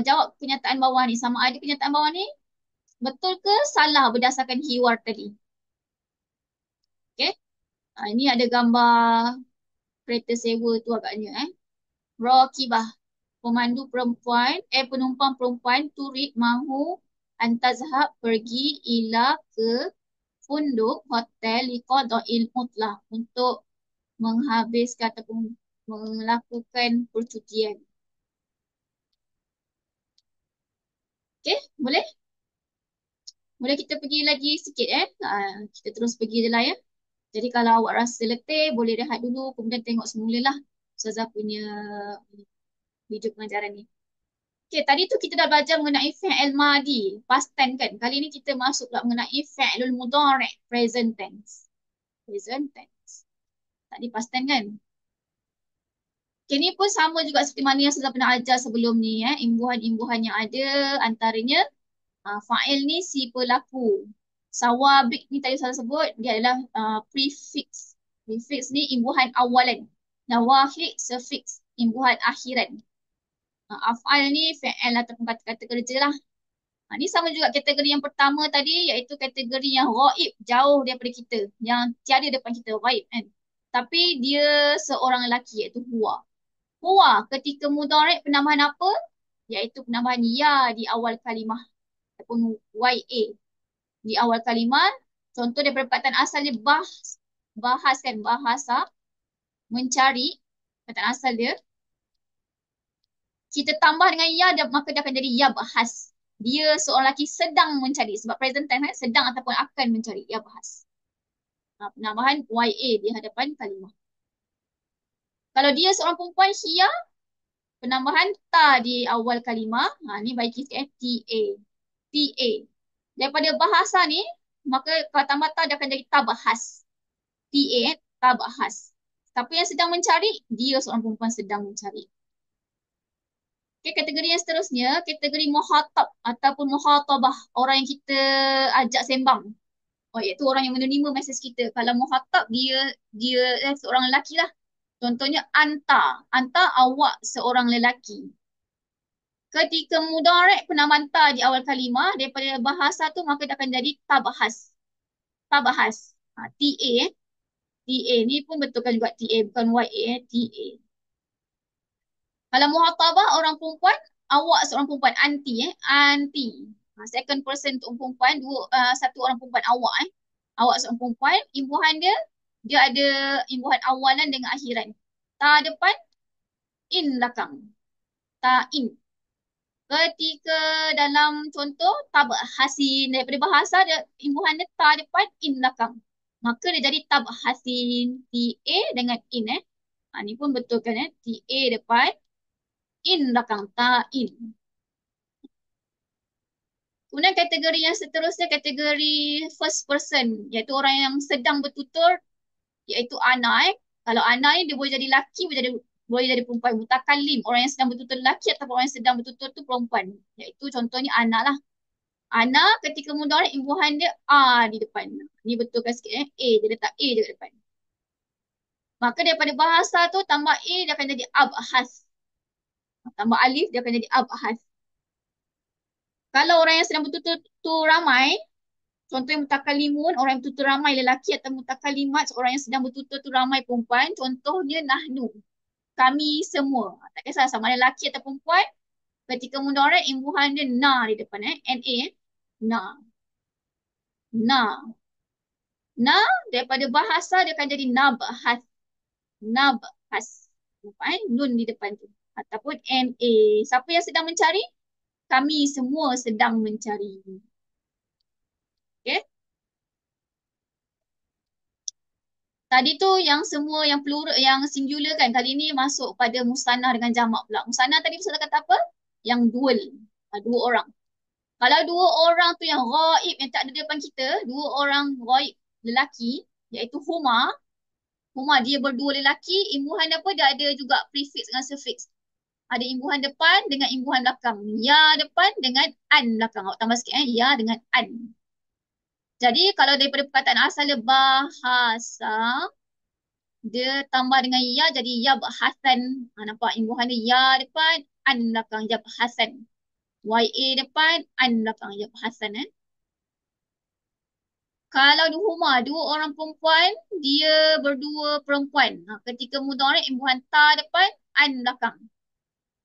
jawab kenyataan bawah ni. Sama ada kenyataan bawah ni betul ke salah berdasarkan hiwar tadi. Okay. Ini ada gambar kereta sewa tu agaknya. Rakibah. Pemandu perempuan, penumpang perempuan turid mahu antazhab pergi ila ke funduk hotel liqada'il mutlaq untuk menghabiskan ataupun melakukan percutian. Okey, boleh? Boleh kita pergi lagi sikit kita terus pergi je lah ya. Jadi kalau awak rasa letih, boleh rehat dulu, kemudian tengok semula lah Ustazah punya video pengajaran ni. Okey, tadi tu kita dah belajar mengenai fi'il madi, past tense kan. Kali ni kita masuk pula mengenai fi'lul mudhari', present tense. Present tense. Tadi past tense kan. Okay, ni pun sama juga seperti mana yang saya pernah ajar sebelum ni. Imbuhan-imbuhan yang ada antaranya fa'il ni si pelaku. Sawabik ni tadi saya sebut, dia adalah prefix. Prefix ni imbuhan awalan. Nawahid, suffix, imbuhan akhiran. Af'al ni fi'il ataupun kata-kata kerja lah. Ni sama juga kategori yang pertama tadi, iaitu kategori yang ghaib, jauh daripada kita. Yang tiada depan kita, ghaib kan. Tapi dia seorang lelaki, iaitu huwa. Huwa ketika mudhari' penambahan apa? Iaitu penambahan ya di awal kalimah. Ataupun YA. Di awal kalimah, contoh daripada perkataan asal dia bahas kan, bahasa, mencari, perkataan asal dia. Kita tambah dengan ya, maka dia akan jadi ya bahas. Dia seorang lelaki sedang mencari. Sebab present tense kan, sedang ataupun akan mencari. Ya bahas. Penambahan YA di hadapan kalimah. Kalau dia seorang perempuan, Hia, penambahan ta di awal kalimah. Ni bagi kita TA. TA. Daripada bahasa ni, maka kalau tambah ta, dia akan jadi tabahas. TA, tabahas. Siapa yang sedang mencari, dia seorang perempuan sedang mencari. Okay, kategori yang seterusnya, kategori muhatab ataupun muhatabah. Orang yang kita ajak sembang. Iaitu orang yang menerima mesej kita. Kalau muhatab, dia seorang lelaki lah. Contohnya anta. Anta awak seorang lelaki. Ketika mudhari' penambahan ta di awal kalimah daripada bahasa tu maka dia akan jadi tabahas. Tabahas. TA. TA ni pun betulkan juga TA bukan YA. TA. Kalau muhatabah orang perempuan, awak seorang perempuan anti anti. Second person untuk perempuan, satu orang perempuan awak Awak seorang perempuan, imbuhan dia ada imbuhan awalan dengan akhiran. Ta depan, in belakang. Ta in. Ketika dalam contoh tabhasin daripada bahasa dia imbuhan dia ta depan in belakang. Maka dia jadi tabhasin TA dengan in ni pun betul kan TA depan in belakang ta in. Kemudian kategori yang seterusnya kategori first person iaitu orang yang sedang bertutur iaitu ana Kalau ana ni dia boleh jadi lelaki boleh jadi perempuan mutakallim orang yang sedang bertutur lelaki ataupun orang yang sedang bertutur tu perempuan iaitu contohnya ana lah. Ana ketika mudhari' imbuhan dia a di depan. Ni betulkan sikit A dia letak A dekat depan. Maka daripada bahasa tu tambah A dia akan jadi abhas. Tambah alif dia akan jadi abhas. Kalau orang yang sedang bertutur tu ramai, contohnya mutakalimun, orang yang bertutur ramai lelaki atau mutakalimat, orang yang sedang bertutur tu ramai perempuan, contohnya nahnu. Kami semua. Tak kisah sama ada lelaki atau perempuan, ketika mudhari' imbuhan dia na di depan NA na. Na. Na daripada bahasa dia akan jadi nabhas. Nabhas. Nun di depan tu. Ataupun NA. Siapa yang sedang mencari? Kami semua sedang mencari. Okay. Tadi tu yang semua yang plural, yang singular kan. Kali ni masuk pada musanah dengan jamak pula. Musanah tadi saya kata apa? Yang dual. Dua orang. Kalau dua orang tu yang ghaib yang tak ada di depan kita, dua orang ghaib lelaki, iaitu huma. Huma dia berdua lelaki, imbuhan apa? Dia ada juga prefix dengan suffix. Ada imbuhan depan dengan imbuhan belakang. Ya depan dengan an belakang. Awak tambah sikit ya dengan an. Jadi kalau daripada perkataan asal dia bahasa, dia tambah dengan ya jadi ya bahasan. Nampak imbuhan dia ya depan, an belakang ya bahasan. YA depan, an belakang ya bahasan. Kalau di rumah dua orang perempuan, dia berdua perempuan. Ketika mudhari imbuhan ta depan, an belakang.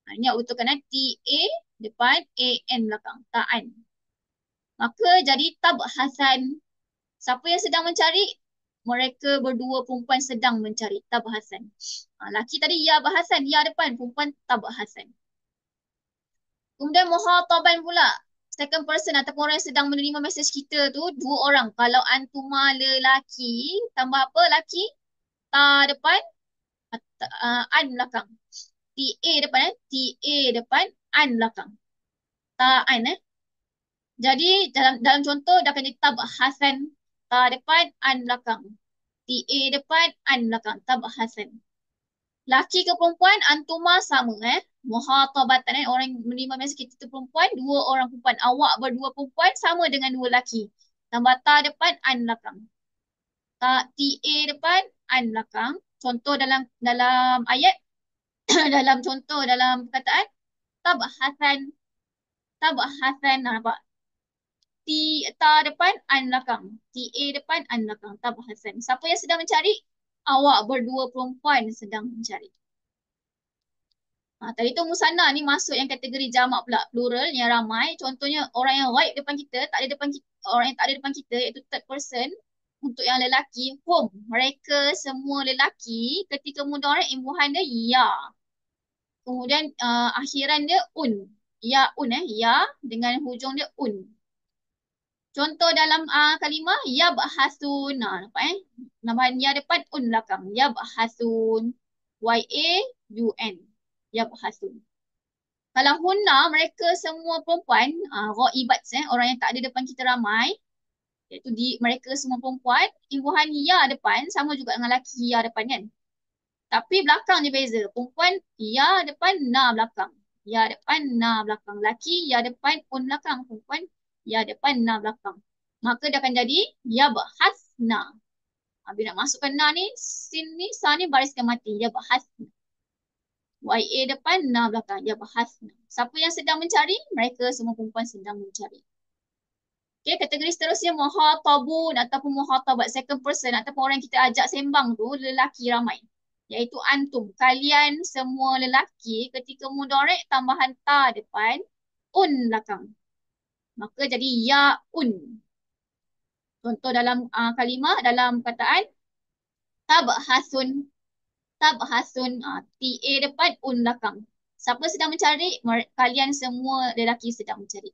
Ini utukan TA depan, AN belakang. Ta'an. Maka jadi tab hasan. Siapa yang sedang mencari? Mereka berdua perempuan sedang mencari tab hasan. Laki tadi ya bahasan, ya depan, perempuan tab hasan. Kemudian muhataban pula. Second person ataupun orang yang sedang menerima mesej kita tu dua orang. Kalau antuma lelaki, tambah apa laki? Ta depan, an belakang. TA depan TA depan, an belakang. Ta an Jadi dalam contoh dia akan jadi tab hasan. Ta depan, an belakang. TA depan, an belakang. Tab hasan. Laki ke perempuan, antuma sama Muhatabatan orang yang menerima mesej kita tu perempuan, dua orang perempuan. Awak berdua perempuan sama dengan dua laki. Tambah ta depan, an belakang. Ta TA depan, an belakang. Contoh dalam dalam ayat, dalam contoh dalam perkataan, tab hasan. Tab hasan, nampak? Ta depan, an belakang. TA depan, an belakang. Tab hasan. Siapa yang sedang mencari? Awak berdua perempuan sedang mencari. Tadi tu musanna ni masuk yang kategori jamak pula, plural yang ramai. Contohnya orang yang right depan kita, tak ada depan kita, orang yang tak ada depan kita iaitu third person. Untuk yang lelaki, hum. Mereka semua lelaki ketika mudhari imbuhan dia ya. Kemudian akhiran dia un. Ya un ya dengan hujung dia un. Contoh dalam kalimah ya bahasun. Nampak Nambahan ya depan un belakang. Ya bahasun. YAUN. Ya bahasun. Kalau hunna, mereka semua perempuan, ghaibat, orang yang tak ada depan kita ramai, iaitu mereka semua perempuan, imbuhan ya depan, sama juga dengan laki ya depan kan. Tapi belakang je beza. Perempuan ya depan, na belakang. Ya depan, na belakang. Laki ya depan, un belakang. Perempuan ya depan, na belakang. Maka dia akan jadi ya bahasna. Bila nak masukkan na ni, sin ni, sa ni bariskan mati. Ya bahasna. YA depan, na belakang. Ya bahasna. Siapa yang sedang mencari? Mereka semua perempuan sedang mencari. Okay, kategori seterusnya muhatabun ataupun muhatabat second person ataupun orang yang kita ajak sembang tu lelaki ramai. Iaitu antum. Kalian semua lelaki ketika mudhari tambahan ta depan, un belakang. Maka jadi ya un. Contoh dalam kalimah, dalam perkataan tabhasun. Tabhasun. TA depan, un belakang. Siapa sedang mencari? Kalian semua lelaki sedang mencari.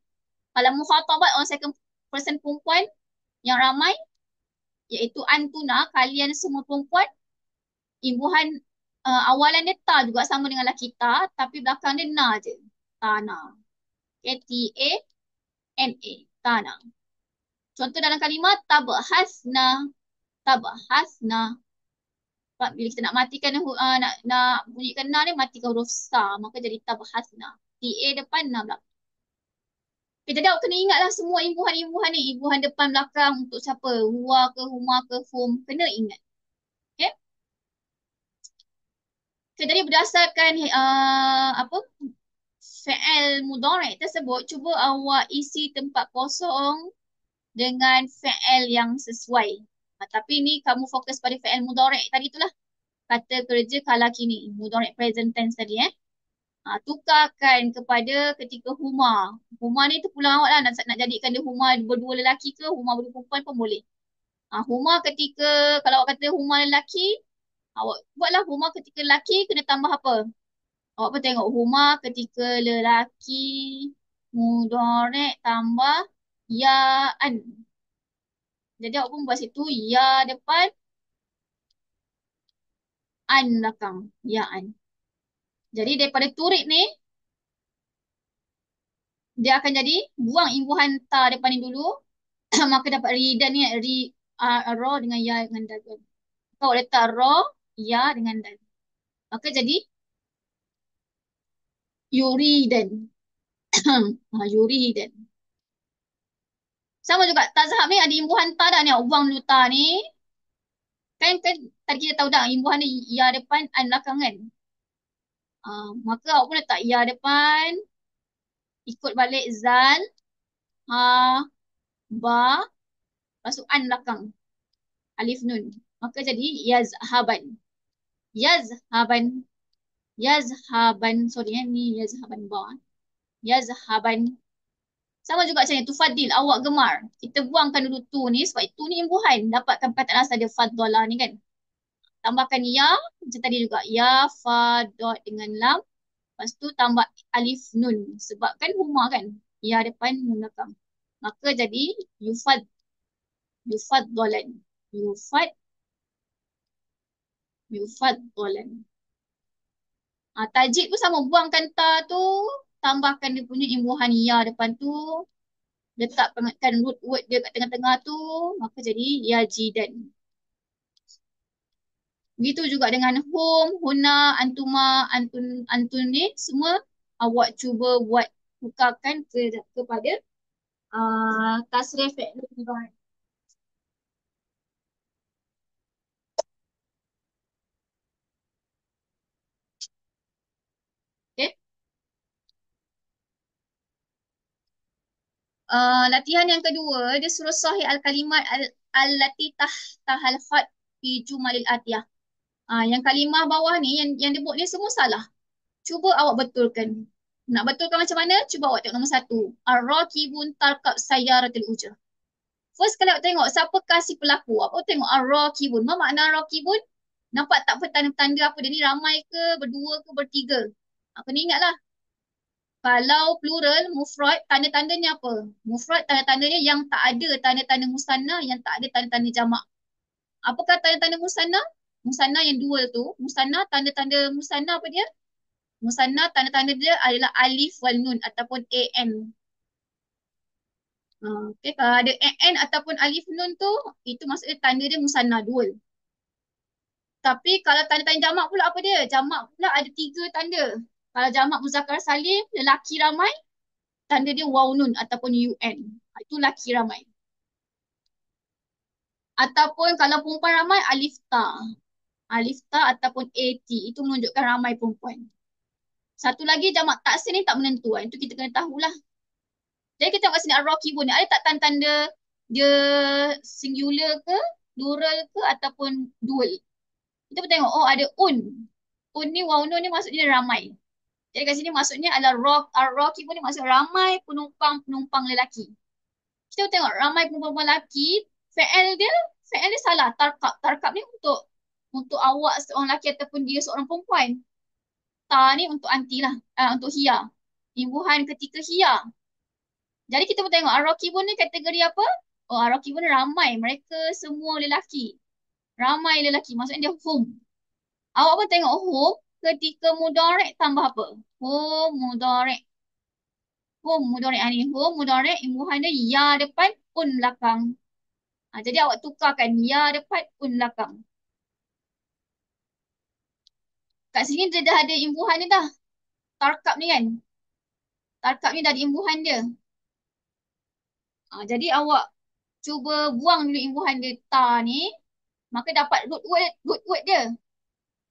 Kalau muhatabat orang second person perempuan yang ramai, iaitu antuna, kalian semua perempuan, imbuhan awalan dia ta juga sama dengan laki ta, tapi belakang dia na je. Tana. Okay, TANA. Tana. Contoh dalam kalimah tabahasna. Tabahasna. Bila kita nak matikan nak bunyikan na ni, matikan huruf sa, maka jadi tabahasna. TA depan, na belakang. Okay, jadi awak kena ingatlah semua imbuhan-imbuhan ni. Imbuhan depan belakang untuk siapa? Huwa ke, huma ke, hum. Kena ingat. Okay? Okay, jadi berdasarkan apa fi'il mudhari' tersebut, cuba awak isi tempat kosong dengan fi'il yang sesuai. Tapi ni kamu fokus pada fi'il mudhari' tadi itulah. Kata kerja kala kini, mudhari' present tense tadi tukarkan kepada ketika huma. Huma ni terpulang awak lah nak jadikan dia huma berdua lelaki ke, huma berdua perempuan pun boleh. Huma ketika, kalau awak kata huma lelaki, awak buatlah huma ketika lelaki kena tambah apa? Awak pun tengok huma ketika lelaki mudhari' tambah ya'an. Jadi awak pun buat situ ya depan, an belakang, ya'an. Jadi daripada turik ni dia akan jadi buang imbuhan ta depan ni dulu maka dapat ridan ni ra dengan ya dengan dal. Kau letak ra ya dengan dal. Maka jadi yuridan. Yuridan. Sama juga tazhab ni ada imbuhan ta dah ni. Buang dulu ta ni. Kan tadi kita tahu dah imbuhan ni ya depan an belakang kan. Maka awak pun letak ya depan. Ikut balik zal. Ha. Ba. Masuk an belakang. Alif nun. Maka jadi yazhaban. Yazhaban. Yazhaban. Sorry ya. Ni yazhaban ba. Yazhaban. Sama juga macam ni. Tufadil. Awak gemar. Kita buangkan dulu tu ni. Sebab tu ni imbuhan. Dapatkan perkataan asal dia faddola ni kan. Tambahkan ya. Macam tadi juga. Ya, fa, dot dengan lam. Lepas tu tambah alif nun. Sebab kan huma kan. Ya depan, nun belakang. Maka jadi yufad. Yufad dolan. Yufad. Yufad dolan. Tajid pun sama. Buangkan ta tu. Tambahkan dia punya imbuhan ya depan tu. Letakkan root word dia kat tengah-tengah tu. Maka jadi yajidan. Begitu juga dengan home, huna, antuma, antun ni semua awak cuba buat bukakan kepada tasrif fi'il mudhari'. Okey. Latihan yang kedua dia suruh sahih al-kalimat allati tahtahal khat fi jumalil atiyah. Yang kalimah bawah ni yang dia buat ni semua salah. Cuba awak betulkan. Nak betulkan macam mana? Cuba awak tengok nombor 1. Ar-rakibun tarkab sayyaratul ujrah. First kalau awak tengok siapa kasih pelaku. Apa tengok ar-rakibun. Apa makna ar-rakibun? Nampak tak tanda-tanda apa dia ni ramai ke, berdua ke, bertiga. Kena ingatlah. Kalau plural, mufrad, tanda-tandanya apa? Mufrad tanda-tandanya yang tak ada tanda-tanda musanna, yang tak ada tanda-tanda jamak. Apakah tanda-tanda musanna? Musanna yang dual tu. Musanna, tanda-tanda musanna apa dia? Musanna tanda-tanda dia adalah alif wal nun ataupun an. Okay, kalau ada an ataupun alif nun tu, itu maksudnya tanda dia musanna dual. Tapi kalau tanda-tanda jamak pula apa dia? Jamak pula ada 3 tanda. Kalau jamak muzakkar salim, lelaki ramai, tanda dia waw nun ataupun un. Itu lelaki ramai. Ataupun kalau perempuan ramai, alif ta. Alif ta ataupun at. Itu menunjukkan ramai perempuan. Satu lagi jamak taksir ni tak menentu. Itu kita kena tahulah. Jadi kita tengok kat sini ar-rakibun ni. Ada tak tanda-tanda dia singular ke, plural ke ataupun dual. Kita pun tengok, oh ada un. Un ni, waw nun ni maksudnya ramai. Jadi kat sini maksudnya adalah ar-rakibun ni maksud ramai penumpang lelaki. Kita tengok ramai penumpang lelaki, fi'il dia salah. Tarkab ni untuk awak seorang lelaki ataupun dia seorang perempuan. Ta ni untuk anti lah, untuk hiya. Imbuhan ketika hiya. Jadi kita pun tengok ar-rakibun ni kategori apa? Oh, ar-rakibun ni ramai. Mereka semua lelaki. Ramai lelaki. Maksudnya dia hum. Awak pun tengok hum ketika mudhari' tambah apa? Hum mudhari'. Hum mudhari' ni. Hum mudhari' imbuhan dia ya depan, un belakang. Jadi awak tukarkan ya depan, un belakang. Kat sini dia dah ada imbuhan dia dah. Tarkab ni kan. Tarkab ni dah ada imbuhan dia. Jadi awak cuba buang dulu imbuhan dia ta ni. Maka dapat root word dia.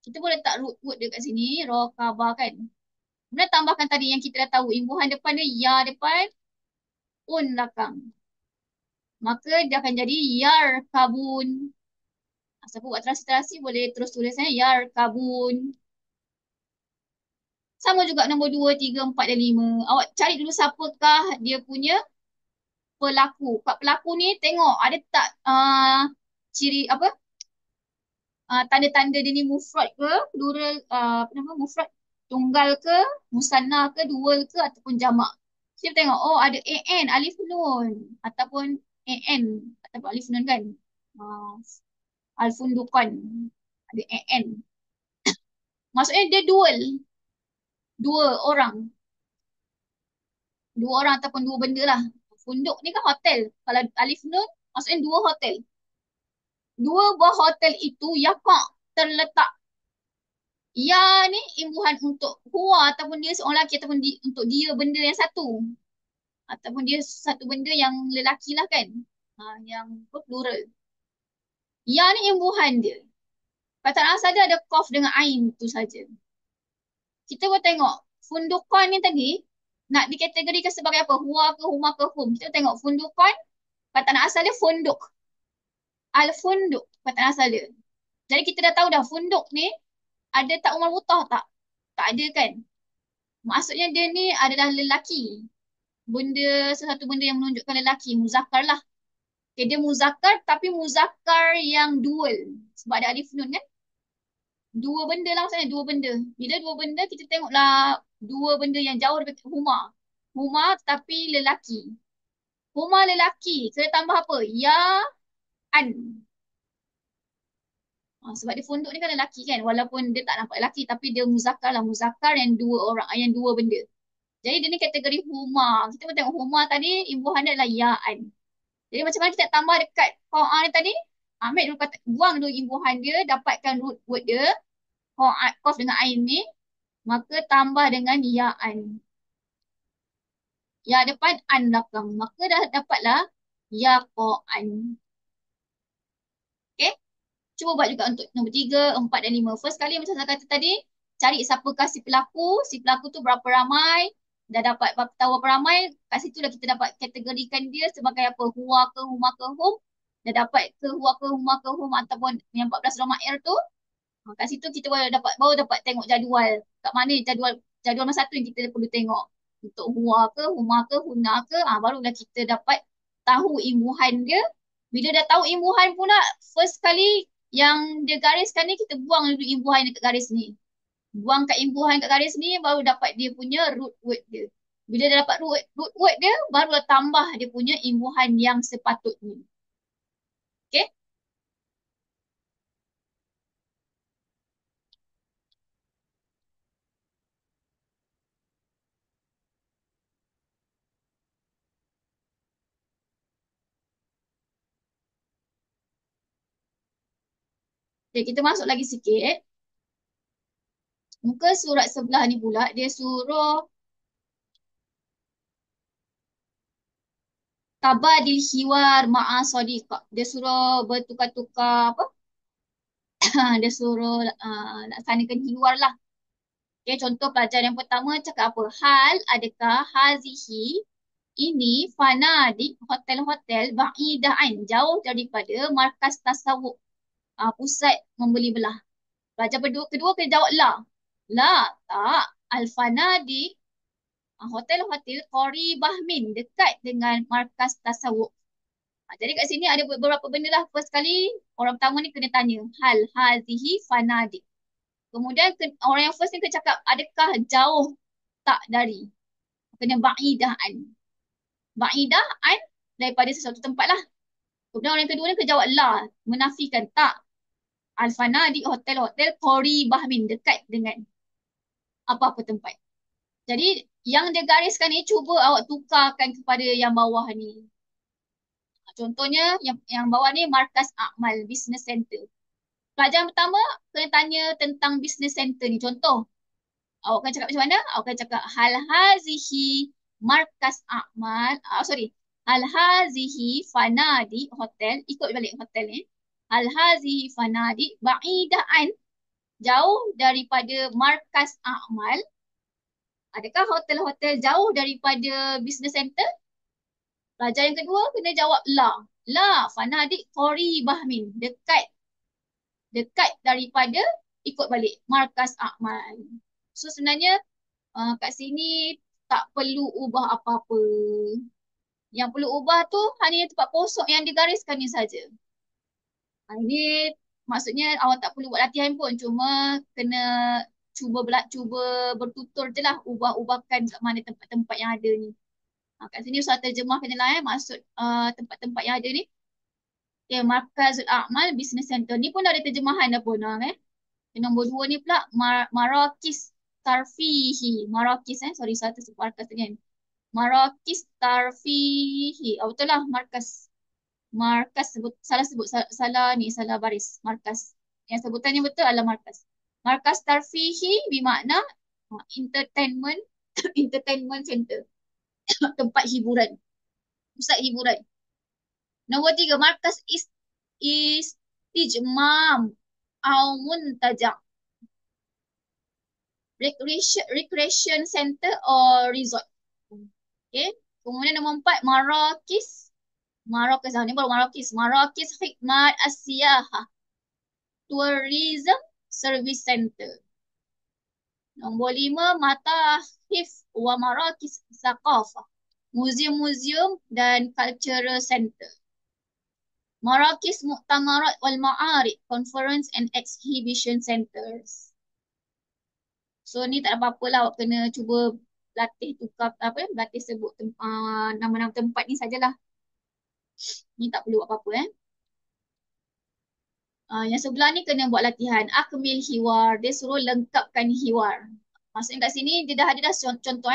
Kita boleh letak root word dia kat sini. Rokaba kan. Kemudian tambahkan tadi yang kita dah tahu. Imbuhan depan dia ya depan, un belakang. Maka dia akan jadi yar kabun. Siapa buat transliterasi boleh terus tulisnya yar kabun. Sama juga nombor 2, 3, 4 dan 5. Awak cari dulu siapakah dia punya pelaku. Kat pelaku ni tengok ada tak ciri apa? Tanda-tanda dia ni mufrad ke, plural, apa nama, mufrad, tunggal ke, musanna ke, dual ke ataupun jamak. Kita tengok, oh ada an, alif nun ataupun an ataupun alif nun kan. Al-fundukan. Ada an. Maksudnya dia dual. Dua orang. Dua orang ataupun dua benda lah. Funduk ni kan hotel. Kalau alif nun, maksudnya dua hotel. Dua buah hotel itu yaqa' terletak. Ya ni imbuhan untuk huwa ataupun dia seorang lelaki ataupun untuk dia benda yang satu. Ataupun dia satu benda yang lelaki lah kan. Yang plural. Ya ni imbuhan dia. Perkataan asal dia ada qaf dengan ain tu saja. Kita boleh tengok fundukan ni tadi nak dikategorikan sebagai apa? Huwa ke huma ke hum. Kita tengok fundukan, perkataan asal dia funduk. Al-funduk, perkataan asal dia. Jadi kita dah tahu dah funduk ni ada tak umar mutah tak? Tak ada kan? Maksudnya dia ni adalah lelaki. Sesuatu benda yang menunjukkan lelaki. Muzakkar lah. Okay, dia muzakkar tapi muzakkar yang dual. Sebab ada alif nun kan? Dua benda lah maksudnya. Dua benda. Bila dua benda kita tengoklah dua benda yang jauh daripada huma. Huma tapi lelaki. Huma lelaki. Kita tambah apa? Ya, an. Sebab dia funduk ni kan lelaki kan. Walaupun dia tak nampak lelaki tapi dia muzakkar lah. Muzakkar yang dua orang. Yang dua benda. Jadi dia ni kategori huma. Kita pun tengok huma tadi, imbuhan dia adalah ya'an. Jadi macam mana kita tambah dekat qa'a ni tadi? Ambil dulu buang dulu imbuhan dia, dapatkan root word dia, qaf dengan ain ni, maka tambah dengan ya'an. Ya depan an belakang. Maka dah dapatlah yaqa'an. Okay? Cuba buat juga untuk nombor 3, 4 dan 5. First kali macam saya kata tadi, cari siapakah si pelaku. Si pelaku tu berapa ramai. Dah dapat tahu berapa ramai. Kat situ dah kita dapat kategorikan dia sebagai apa. Huwa ke huma ke hum. Dah dapat ke huwa ke huma ke hum ataupun yang 14 Ramair tu. Kat situ kita baru dapat tengok jadual. Kat mana jadual masa satu yang kita perlu tengok. Untuk huwa ke huma ke huna ke. Barulah kita dapat tahu imbuhan dia. Bila dah tahu imbuhan pula, first kali yang dia gariskan ni, kita buang dulu imbuhan dekat garis ni. Buang kat imbuhan kat garis ni, baru dapat dia punya root word dia. Bila dah dapat root word dia, barulah tambah dia punya imbuhan yang sepatutnya. Okay? Okay, kita masuk lagi sikit. Muka surat sebelah ni pula, dia suruh tabadil hiwar ma'a sadiqah. Dia suruh bertukar-tukar apa? Dia suruh laksanakan hiwar lah. Okay, contoh pelajaran yang pertama cakap apa? Hal, adakah hazihi ini fana di hotel-hotel ba'idaan jauh daripada markas tasawuf, pusat membeli belah. Pelajaran kedua kena jawab la. La, tak. Al-fanadi, hotel-hotel qaribah min dekat dengan markas tasawuf. Jadi kat sini ada beberapa benda lah. First kali orang pertama ni kena tanya hal hazihi fanadi. Kemudian orang yang first ni kena cakap adakah jauh tak dari. Kena ba'idah an. Ba'idah an daripada sesuatu tempat lah. Kemudian orang yang kedua ni kena jawab la. Menafikan tak. Al-fana di hotel-hotel qaribah min dekat dengan apa-apa tempat. Jadi yang dia gariskan ni cuba awak tukarkan kepada yang bawah ni. Contohnya yang bawah ni markas Akmal Business Center. Pelajaran pertama kena tanya tentang business center ni. Contoh, awak akan cakap macam mana? Awak akan cakap hal hazihi markas Akmal. Hal hazihi fanadi hotel. Ikut balik hotel ni. Hal hazihi fanadi ba'idaan jauh daripada markas Akmal. Adakah hotel-hotel jauh daripada business center? Pelajaran yang kedua kena jawab la. La fanadi qaribah min. Dekat daripada ikut balik markas Akmal. So sebenarnya kat sini tak perlu ubah apa-apa. Yang perlu ubah tu hanya tempat kosong yang digariskan ni saja. Ini maksudnya awak tak perlu buat latihan pun. Cuma kena cuba bertutur je lah. Ubah-ubahkan kat mana tempat-tempat yang ada ni. Kat sini Ustaz terjemah kena lah maksud tempat-tempat yang ada ni. Okay, Markazul A'mal Business Center. Ni pun dah ada terjemahan dah pun. Nombor 2 ni pula Marakis Tarfihi. Marakis sorry saya tersebut markas tadi kan. Marakis Tarfihi. Betul lah markas. Markas salah baris. Markas. Yang sebutannya betul adalah markas. Markas Tarfihi bermakna entertainment entertainment center. tempat hiburan, pusat hiburan. Nombor tiga, markas istijmam au muntaja. Recreation center or resort. Okay. Kemudian nombor empat, Marrakis. Marrakis, ni baru Marrakis. Marrakis Khidmat As-Siyahah. Tourism Service Center. Nombor lima, Matahif wa Marrakis Thaqafah. Museum-museum dan cultural center. Marrakis Mu'tamarat wal Ma'arid, conference and exhibition centers. So ni tak ada apa-apa lah, awak kena cuba latih tukar apa, latih sebut nama-nama tempat ni sajalah. Ni tak perlu apa-apa yang sebelah ni kena buat latihan. Akmil hiwar. Dia suruh lengkapkan hiwar. Maksudnya kat sini dia dah ada dah contoh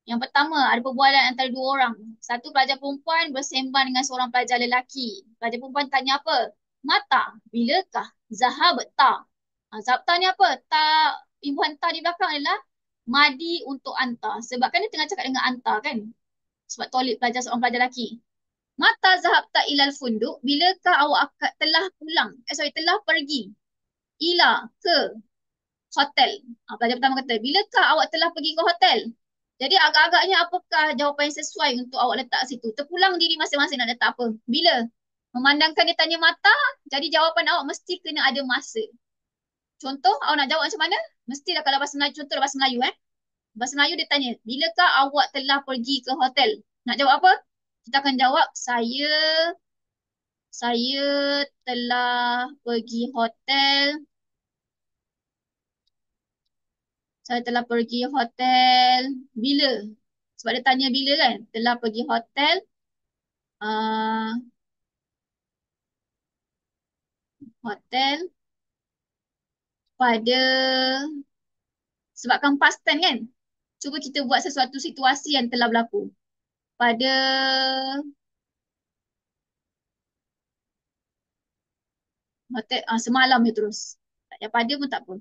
Yang pertama, ada perbualan antara dua orang. Satu pelajar perempuan bersembang dengan seorang pelajar lelaki. Pelajar perempuan tanya apa? Mata, bilakah? Zahab tak? Zahab tak ni apa? Tak, imbuhan tak di belakang adalah madi untuk anta. Sebab kan dia tengah cakap dengan anta kan? Sebab toilet pelajar seorang pelajar lelaki. Mata zahab tak ilal funduk? Bilakah awak telah pulang? Telah pergi. Ila ke hotel. Pelajar pertama kata, bilakah awak telah pergi ke hotel? Jadi agak-agaknya apakah jawapan yang sesuai untuk awak letak situ? Terpulang diri masing-masing nak letak apa? Bila? Memandangkan dia tanya mata, jadi jawapan awak mesti kena ada masa. Contoh, awak nak jawab macam mana? Mestilah kalau bahasa Melayu, contoh bahasa Melayu Bahasa Melayu dia tanya, bilakah awak telah pergi ke hotel? Nak jawab apa? Kita akan jawab, saya telah pergi hotel. Saya telah pergi hotel bila? Sebab dia tanya bila kan? Telah pergi hotel. Hotel pada, sebabkan past tense kan? Cuba kita buat sesuatu situasi yang telah berlaku. Pada hotel, semalam dia terus. Tak payah pada pun tak apa.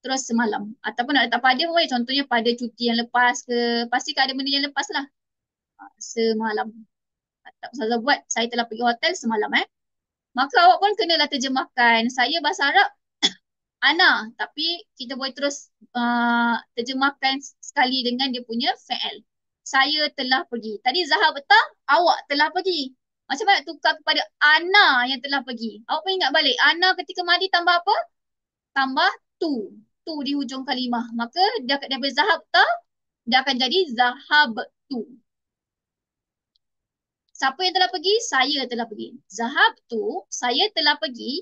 Terus semalam. Ataupun nak letak pada pun boleh. Contohnya pada cuti yang lepas ke. Pastikan ada benda yang lepas lah. Semalam. Tak usah buat, saya telah pergi hotel semalam Maka awak pun kenalah terjemahkan. Saya bahasa Arab, ana. Tapi kita boleh terus terjemahkan sekali dengan dia punya fa'al. Saya telah pergi. Tadi Zahab betul, awak telah pergi. Macam mana tukar kepada ana yang telah pergi? Awak pun ingat balik. Ana ketika madi tambah apa? Tambah tu. Tu di hujung kalimah. Maka dia daripada Zahab betul, dia akan jadi Zahab tu. Siapa yang telah pergi? Saya telah pergi. Zahab tu, saya telah pergi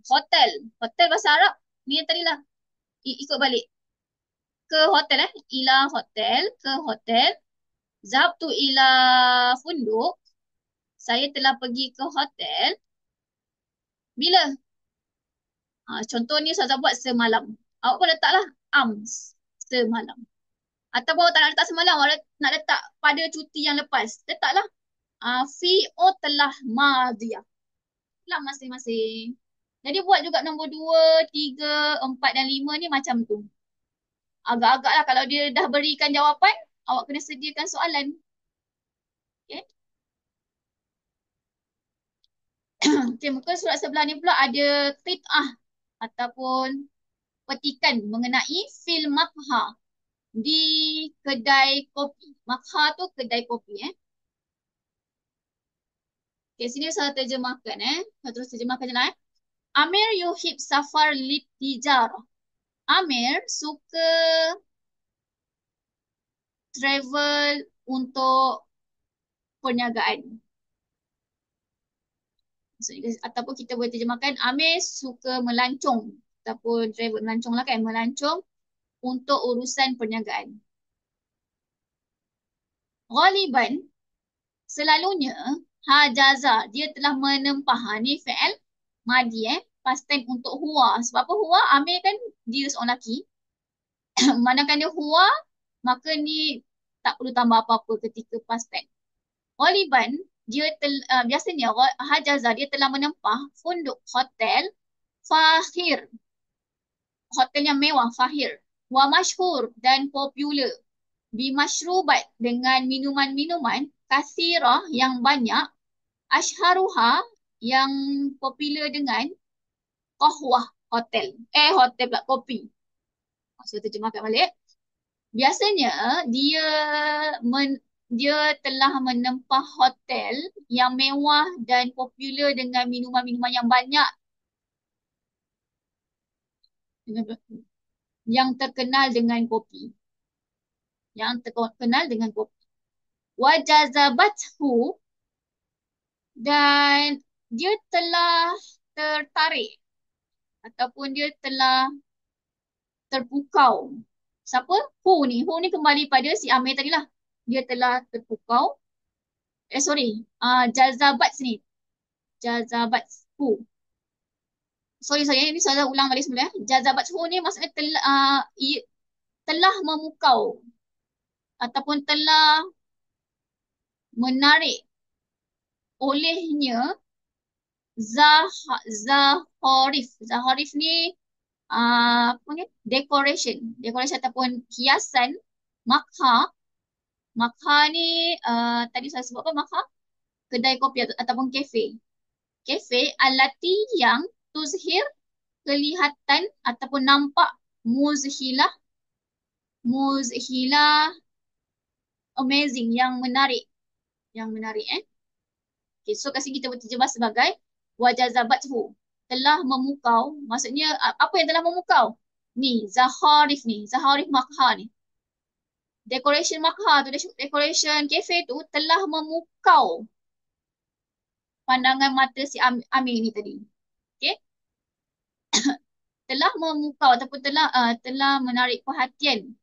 hotel. Hotel bahasa Arab. Ni yang tadi lah. Ikut balik. Ke hotel Ila hotel. Ke hotel. Zahab tu ila funduk. Saya telah pergi ke hotel. Bila? Contoh ni saya buat semalam. Awak pun letaklah semalam. Ataupun awak tak nak letak semalam. Awak nak letak pada cuti yang lepas. Letaklah. Fi'o telah madiyah. Lah masing-masing. Jadi buat juga nombor 2, 3, 4 dan 5 ni macam tu. Agak-agak lah kalau dia dah berikan jawapan, awak kena sediakan soalan. Okay. Okay, muka surat sebelah ni pula ada qit'ah ataupun petikan mengenai fil makha di kedai kopi. Makha tu kedai kopi Okay, sini saya terjemahkan Saya terus terjemahkan je lah Amir yuhib safar litijarah. Amir suka travel untuk perniagaan. Ataupun kita boleh terjemahkan Amir suka melancong. Ataupun travel melancong lah kan. Melancong untuk urusan perniagaan. Ghaliban, selalunya, hajaza, dia telah menempah. Ni fi'al madi past tense untuk huwa. Sebab apa huwa? Amir kan dia seorang lelaki. Manakala dia huwa, maka ni tak perlu tambah apa-apa ketika past tense. Ghaliban, dia biasanya hajaza dia telah menempah funduk hotel Fahir. Hotel yang mewah Fahir. Wa masyhur dan popular. Bimashrubat dengan minuman-minuman, kathirah yang banyak, ashharuha yang popular dengan qahwah hotel. Hotel pula kopi. Saya terjemahkan balik. Biasanya dia men, dia telah menempah hotel yang mewah dan popular dengan minuman-minuman yang banyak yang terkenal dengan kopi. Yang terkenal dengan kopi. Wajazabathu dan dia telah tertarik ataupun dia telah terpukau. Siapa? Who ni? Who ni kembali pada si Amir tadi lah. Dia telah terpukau. Sorry. Jazabat sini. Jazabat who. Sorry. Ini saya ulang balik semula. Jazabat who ni maksudnya telah memukau ataupun telah menarik olehnya Zaharif. Zaharif ni apa ni? Decoration. Decoration ataupun hiasan makha. Makha ni tadi saya sebut apa makha? Kedai kopi ataupun kafe. Kafe alati yang tuzhir kelihatan ataupun nampak muzhilah. Muzhilah amazing yang menarik. Yang menarik Okay, so kat sini kita berterjemah sebagai wajazabathu. Telah memukau. Maksudnya apa yang telah memukau? Ni, Zaharif ni. Zaharif Makha ni. Decoration Makha tu, decoration cafe tu telah memukau pandangan mata si Amir ni tadi. Okay? Telah memukau ataupun telah menarik perhatian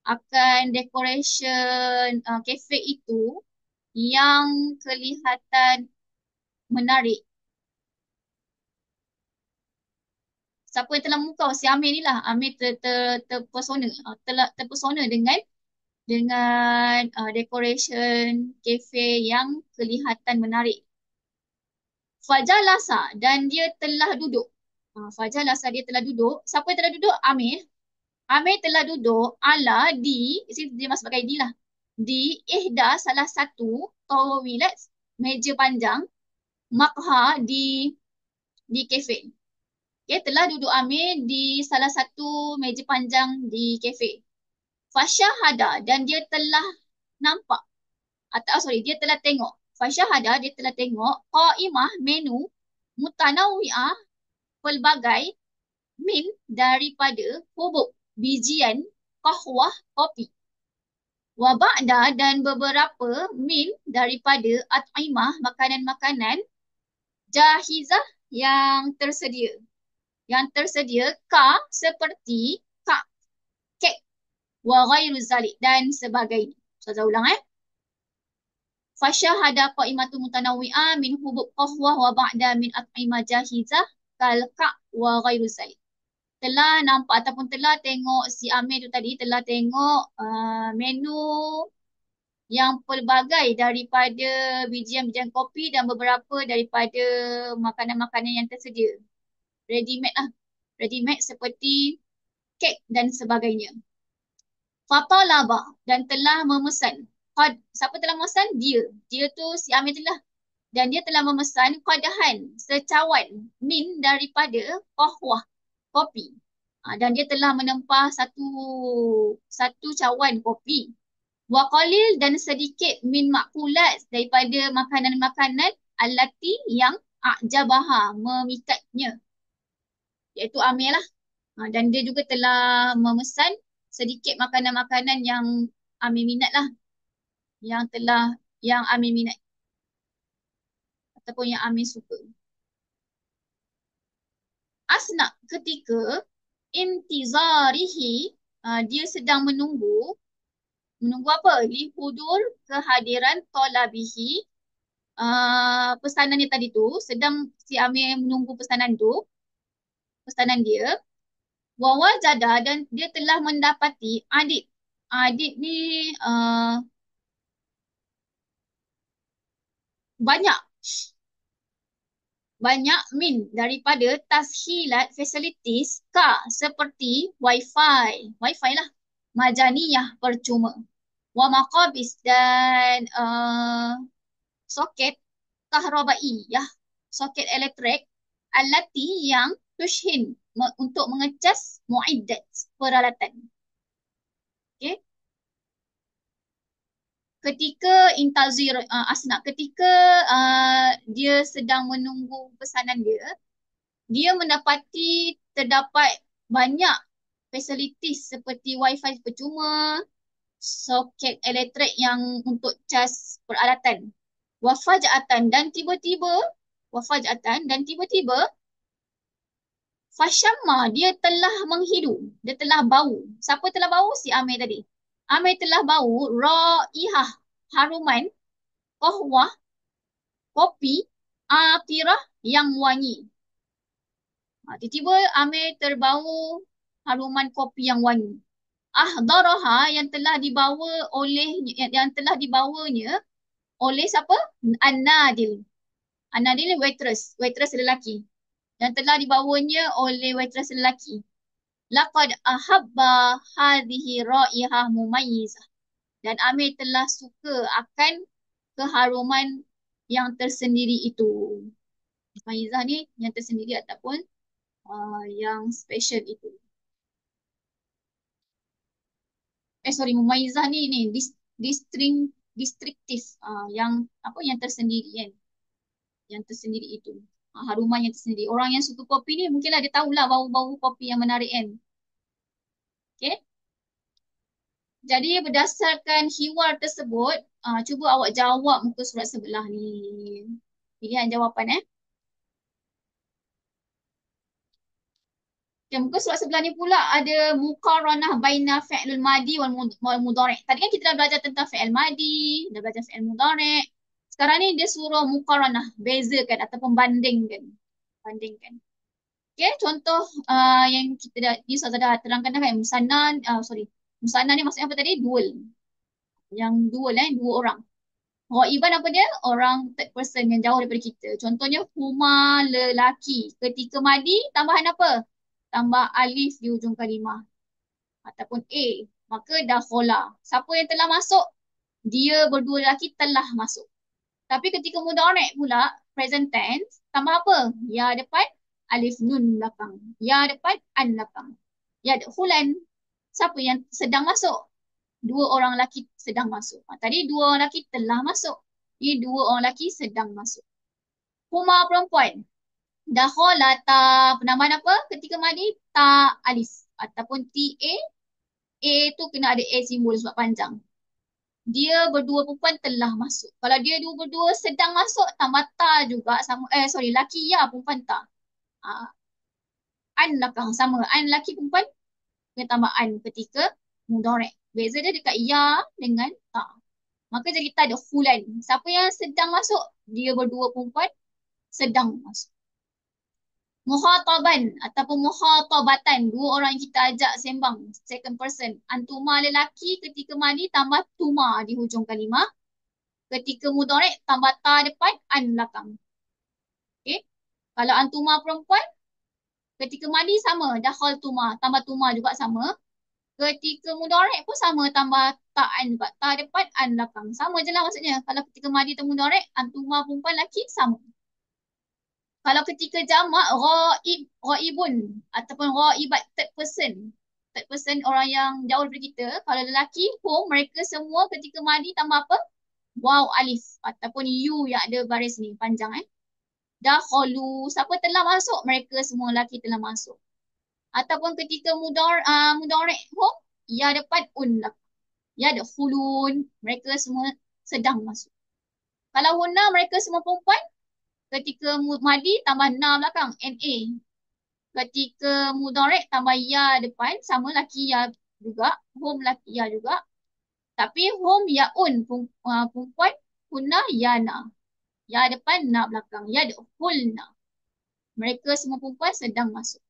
akan decoration cafe itu yang kelihatan menarik. Siapa yang telah memukau? Si Amir ni lah. Amir terpesona. Telah terpesona dengan decoration cafe yang kelihatan menarik. Fajalasa dan dia telah duduk. Fajalasa dia telah duduk. Siapa yang telah duduk? Amir. Amir telah duduk ala di, sini dia masuk pakai di lah. Di ihda salah satu tawilat meja panjang makha di kafe. Okay, telah duduk Amir di salah satu meja panjang di kafe. Fasyahada dan dia telah nampak dia telah tengok. Fasyahada dia telah tengok qaimah menu mutanawwi'ah pelbagai min daripada hubub bijian qahwah kopi. Wa ba'da dan beberapa min daripada at'imah makanan-makanan jahizah yang tersedia. Yang tersedia seperti kek wa ghairu zalik dan sebagainya. Saya ulang Fasyahada qaimatu mutanawwi'ah min hubub qahwah wa ba'da min at'imah jahizah kal wa ghairu zalik. Telah nampak ataupun telah tengok si Amir tu tadi telah tengok menu yang pelbagai daripada bijian-bijian kopi dan beberapa daripada makanan-makanan yang tersedia. Ready made lah. Ready made seperti kek dan sebagainya. Fatalaba dan telah memesan. Siapa telah memesan? Dia. Dia tu si Amir tu lah. Dan dia telah memesan qadahan, secawan min daripada qahwah, kopi. Dan dia telah menempah satu cawan kopi. Wa qalil dan sedikit min makulat daripada makanan-makanan allati yang a'jabaha, memikatnya. Iaitu Amir lah. Dan dia juga telah memesan sedikit makanan-makanan yang Amir minat lah. Yang Amir minat. Ataupun yang Amir suka. Asna ketika intizarihi, dia sedang menunggu apa? Lihudur kehadiran tolabihi, pesanan dia tadi tu, sedang si Amir menunggu pesanan dia. Wawajada dan dia telah mendapati adik. Adik ni banyak min daripada tashilat facilities seperti wifi lah, majaniyah percuma. Wa maqabis dan soket kahrabaiyah, soket elektrik alati yang tushhin untuk mengecas muiddat peralatan. Okey. Ketika intazir asna, ketika dia sedang menunggu pesanan dia, dia mendapati terdapat banyak fasilitis seperti wifi percuma, soket elektrik yang untuk cas peralatan. Wafajatan dan tiba-tiba, wafajatan dan tiba-tiba, Fashamma dia telah menghidu, dia telah bau. Siapa telah bau? Si Amir tadi. Amir telah bau raihah, haruman, qahwah, kopi, atirah yang wangi. Tiba-tiba Amir terbau haruman kopi yang wangi. Ahdaraha yang telah dibawa oleh yang telah dibawanya oleh siapa? An-Nadil. An-Nadil waitress, waitress lelaki. Dan telah dibawanya oleh waitress lelaki. Laqad ahabba hadhihi raihah mumayyizah. Dan Amir telah suka akan keharuman yang tersendiri itu. Mumayyizah ni yang tersendiri ataupun yang special itu. Sorry, mumayyizah ni distriktif, yang apa yang tersendiri kan. Yang tersendiri itu. Haruman yang tersendiri. Orang yang suka kopi ni mungkinlah dia tahulah bau-bau kopi yang menarik kan. Okay. Jadi berdasarkan hiwar tersebut, cuba awak jawab muka surat sebelah ni. Pilihan jawapan Okay, muka surat sebelah ni pula ada muqaranah baina fi'lul madi wal mudhari'. Tadi kan kita dah belajar tentang fi'il madi, dah belajar fi'il mudhari'. Sekarang ni dia suruh muqaranah, bezakan ataupun bandingkan. Bandingkan. Okay, contoh yang kita dah, ni Ustazah dah terangkan dah kan, musanna ni maksudnya apa tadi? Dual. Yang dual dua orang. Ghaiban apa dia? Orang third person yang jauh daripada kita. Contohnya huma lelaki. Ketika madi tambahan apa? Tambah alif di hujung kalimah. Ataupun A. Maka dakhola. Siapa yang telah masuk? Dia berdua lelaki telah masuk. Tapi ketika mudhari' pula, present tense, tambah apa? Ya depan, alif nun belakang. Ya depan, an belakang. Ya dekhulan. Siapa yang sedang masuk? Dua orang lelaki sedang masuk. Tadi dua orang lelaki telah masuk. Ini dua orang lelaki sedang masuk. Huma perempuan. Dakholata. Penambahan apa? Ketika madi, ta alif. Ataupun ta. A tu kena ada A simbol sebab panjang. Dia berdua perempuan telah masuk. Kalau dia dua berdua sedang masuk, tambah ta juga. Sama, laki ya, perempuan ta. An belakang sama. An laki perempuan, kena tambah an ketika mudhari'. Beza dia dekat ya dengan ta. Maka jadi tak ada fulan. Siapa yang sedang masuk? Dia berdua perempuan sedang masuk. Muhataban ataupun muhatabatan. Dua orang yang kita ajak sembang. Second person. Antuma lelaki ketika madi tambah tuma di hujung kalimah. Ketika mudhari' tambah ta depan, an belakang. Okay. Kalau antuma perempuan, ketika madi sama. Dakhal tuma. Tambah tuma juga sama. Ketika mudhari' pun sama, tambah ta'an juga. Ta depan, an belakang. Sama je lah maksudnya. Kalau ketika madi atau mudhari', antuma perempuan lelaki sama. Kalau ketika jamak, ghaibun ataupun ghaibat, third person. Third person orang yang jauh daripada kita. Kalau lelaki, home, mereka semua ketika madi tambah apa? Waw alif ataupun you yang ada baris ni panjang Dakhulu. Siapa telah masuk? Mereka semua lelaki telah masuk. Ataupun ketika mudhari' home, ya depan un lah. Ya dakhulun. Mereka semua sedang masuk. Kalau huna mereka semua perempuan, ketika madi tambah na belakang, na. Ketika mudhari' tambah ya depan, sama laki ya juga, home laki ya juga. Tapi home ya un, perempuan, huna ya na. Ya depan, na belakang. Ya dakhulna. Mereka semua perempuan sedang masuk.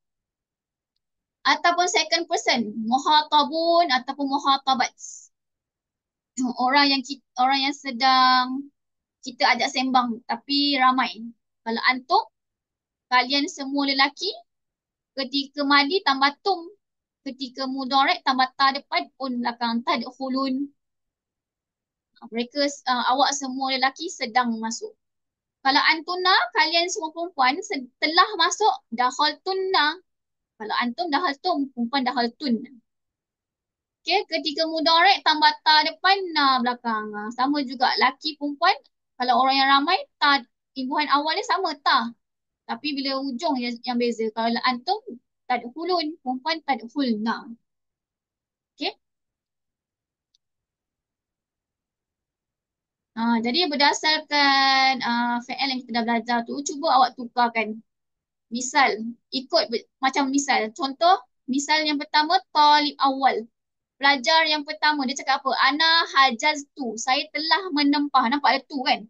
Ataupun second person, muhatabun ataupun muhatabat. Orang yang sedang kita ajak sembang tapi ramai. Kalau antum, kalian semua lelaki, ketika madi tambah tum, ketika mudhari' tambah ta depan, un belakang, tadkhulun. Mereka, awak semua lelaki sedang masuk. Kalau antuna, kalian semua perempuan telah masuk dahal tunna. Kalau antum dahal tum, perempuan dahal tun. Okey, ketika mudhari' tambah ta depan, na belakang. Sama juga laki perempuan. Kalau orang yang ramai, ta imbuhan awalnya sama ta. Tapi bila ujung yang beza. Kalau antum tadkhulun, perempuan tadkhulna. Okey. Jadi berdasarkan fi'il yang kita dah belajar tu, cuba awak tukarkan. Misal, ikut macam misal. Contoh, misal yang pertama, talib awal. Pelajar yang pertama, dia cakap apa? Ana hajaztu. Saya telah menempah. Nampak ada tu kan?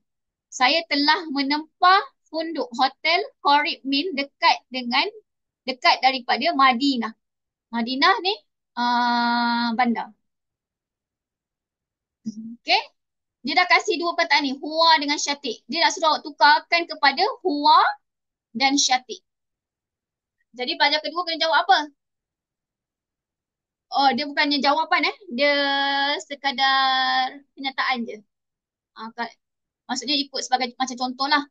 Saya telah menempah funduk hotel Qarib Min dekat daripada Madinah. Madinah ni bandar. Okay? Dia dah kasih dua perkataan ni, huwa dengan syatik. Dia dah suruh awak tukarkan kepada huwa dan syatik. Jadi pelajar kedua kena jawab apa? Oh, dia bukannya jawapan Dia sekadar kenyataan je. Maksudnya ikut sebagai macam contoh lah.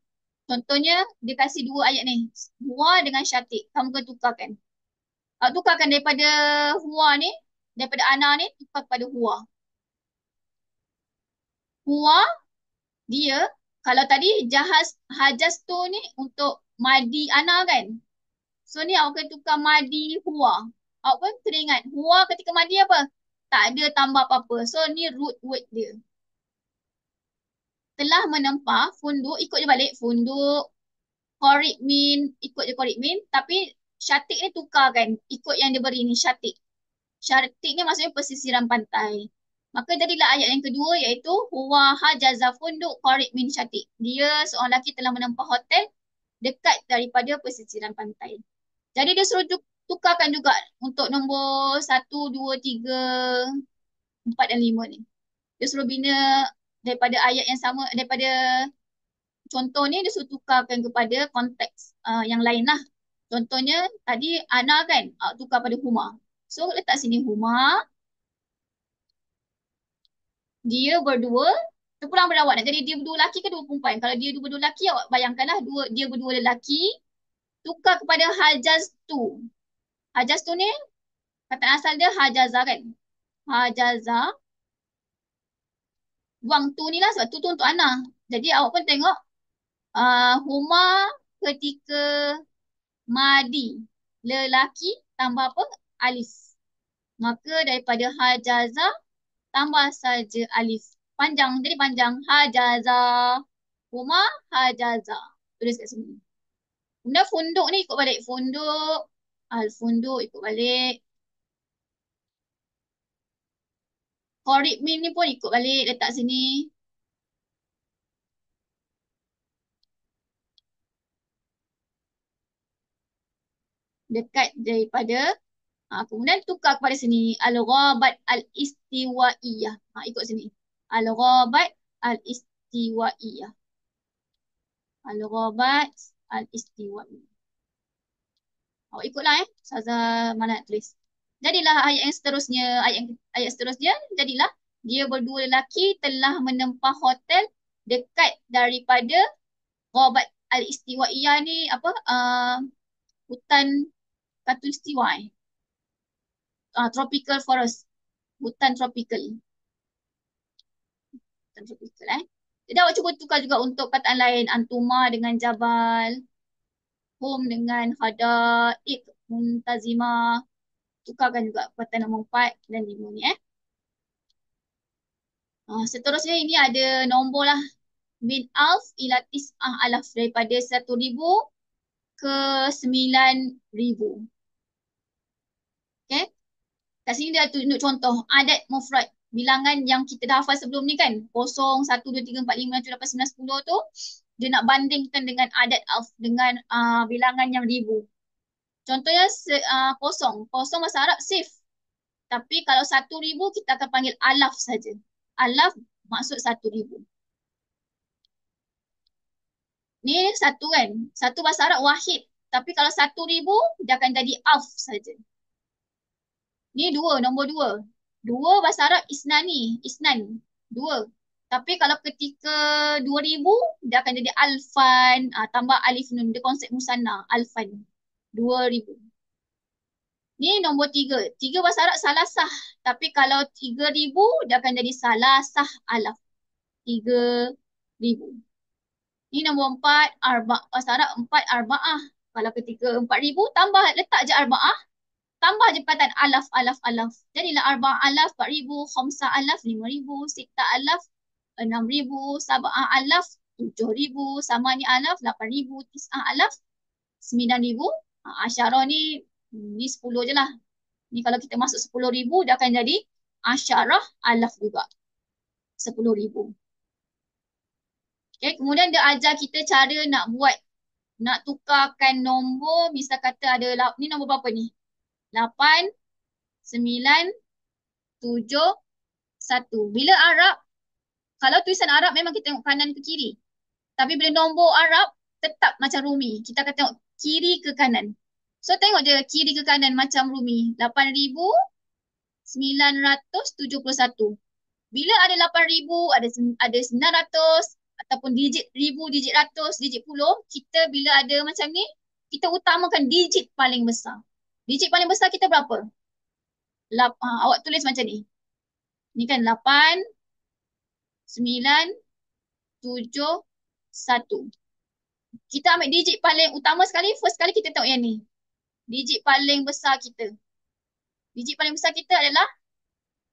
Contohnya, dia kasih dua ayat ni. Huwa dengan syatik. Kamu kena tukarkan. Tukarkan daripada huwa ni, daripada ana ni, tukar kepada huwa. Huwa, dia, kalau tadi hajaz tu ni untuk madi ana kan? So ni awak kena tukar madi huwa. Awak pun kena ingat, huwa ketika madi apa? Tak ada tambah apa-apa. So ni root word dia. Telah menempah funduk, ikut je balik. Funduk, Qarib Min, ikut je Qarib Min. Tapi syatik ni tukar kan? Ikut yang dia beri ni, syatik. Syatik ni maksudnya pesisiran pantai. Maka jadilah ayat yang kedua iaitu huwa hajaza funduk Qarib Min syatik. Dia seorang lelaki telah menempah hotel dekat daripada pesisiran pantai. Jadi dia suruh tukarkan juga untuk nombor 1, 2, 3, 4 dan 5 ni. Dia suruh bina daripada ayat yang sama, daripada contoh ni dia suruh tukarkan kepada konteks yang lain lah. Contohnya tadi ana kan, tukar pada huma. So letak sini huma. Dia berdua, terpulang berawak nak jadi dia berdua lelaki ke dua perempuan. Kalau dia berdua lelaki, awak bayangkanlah dia berdua lelaki, tukar kepada hajaz tu. Hajaz tu ni, kata asal dia hajaza kan. Hajaza. Buang tu ni lah sebab tu untuk Ana. Jadi awak pun tengok huma ketika madi. Lelaki tambah apa? Alif. Maka daripada hajaza tambah saja alif. Panjang. Jadi panjang. Hajaza. Huma hajaza. Tulis kat sini. Kemudian funduk ni ikut balik. Funduk. Al-funduk ikut balik. Qarib min ni pun ikut balik. Letak sini. Dekat daripada kemudian tukar kepada sini al-ghabat al-istiwaiyah. Ikut sini. Al-ghabat al-istiwaiyah. Al-ghabat al-istiwaiyah. Awak ikutlah Ustazah mana nak tulis. Jadilah ayat yang seterusnya, ayat seterusnya jadilah dia berdua lelaki telah menempah hotel dekat daripada ghabat al-istiwaiyah ni apa? Hutan Katulistiwa tropical forest. Hutan tropical. Hutan tropical Jadi awak cuba tukar juga untuk perkataan lain. Antuma dengan jabal. Hum dengan hadaib. Muntazimah. Tukarkan juga perkataan nombor 4 dan 5 ni seterusnya ini ada nombor lah. Min alf ila tis'ah alaf. Daripada 1,000 ke 9,000. Okay. Kat sini dia tunjuk contoh adat mufrad. Bilangan yang kita dah hafal sebelum ni kan. 0, 1, 2, 3, 4, 5, 6, 7, 8, 9, 10 tu. Dia nak bandingkan dengan adat alf. Dengan bilangan yang ribu. Contohnya kosong. Kosong bahasa Arab sif. Tapi kalau 1,000 kita akan panggil alaf saja. Alaf maksud 1,000. Ni satu kan. Satu bahasa Arab wahid. Tapi kalau 1,000 dia akan jadi alf saja. Ni dua, nombor 2. 2 bahasa Arab isnani, isnan. 2. Tapi kalau ketika 2000, dia akan jadi alfan. Tambah alif nun. Dia konsep musanna. Alfan. 2000. Ni nombor 3. 3 bahasa Arab salasah. Tapi kalau 3000, dia akan jadi salasah alaf. 3000. Ni nombor 4, bahasa Arab 4 arba'ah. Kalau ketika 4000, tambah letak je arba'ah. Tambah je perkataan alaf, alaf, alaf. Jadilah arba'ah alaf, 4000, khamsah alaf, 5000, sittah alaf, 6000, sab'ah alaf, 7000, samani alaf, 8000, tis'ah alaf, 9000. Asyarah ni 10 je lah. Ni kalau kita masuk 10,000, dia akan jadi asyarah alaf juga. 10,000. Okay, kemudian dia ajar kita cara nak tukarkan nombor. Misal kata ada, ni nombor berapa ni? 8, 9, 7, 1. Bila Arab, kalau tulisan Arab memang kita tengok kanan ke kiri. Tapi bila nombor Arab, tetap macam Rumi. Kita akan tengok kiri ke kanan. So tengok je kiri ke kanan macam Rumi. 8,971. Bila ada 8,000, ada 900, ataupun digit ribu, digit ratus, digit puluh, kita bila ada macam ni, kita utamakan digit paling besar. Digit paling besar kita berapa? Awak tulis macam ni. Ni kan 8, 9, 7, 1. Kita ambil digit paling utama sekali, first sekali kita tengok yang ni. Digit paling besar kita. Digit paling besar kita adalah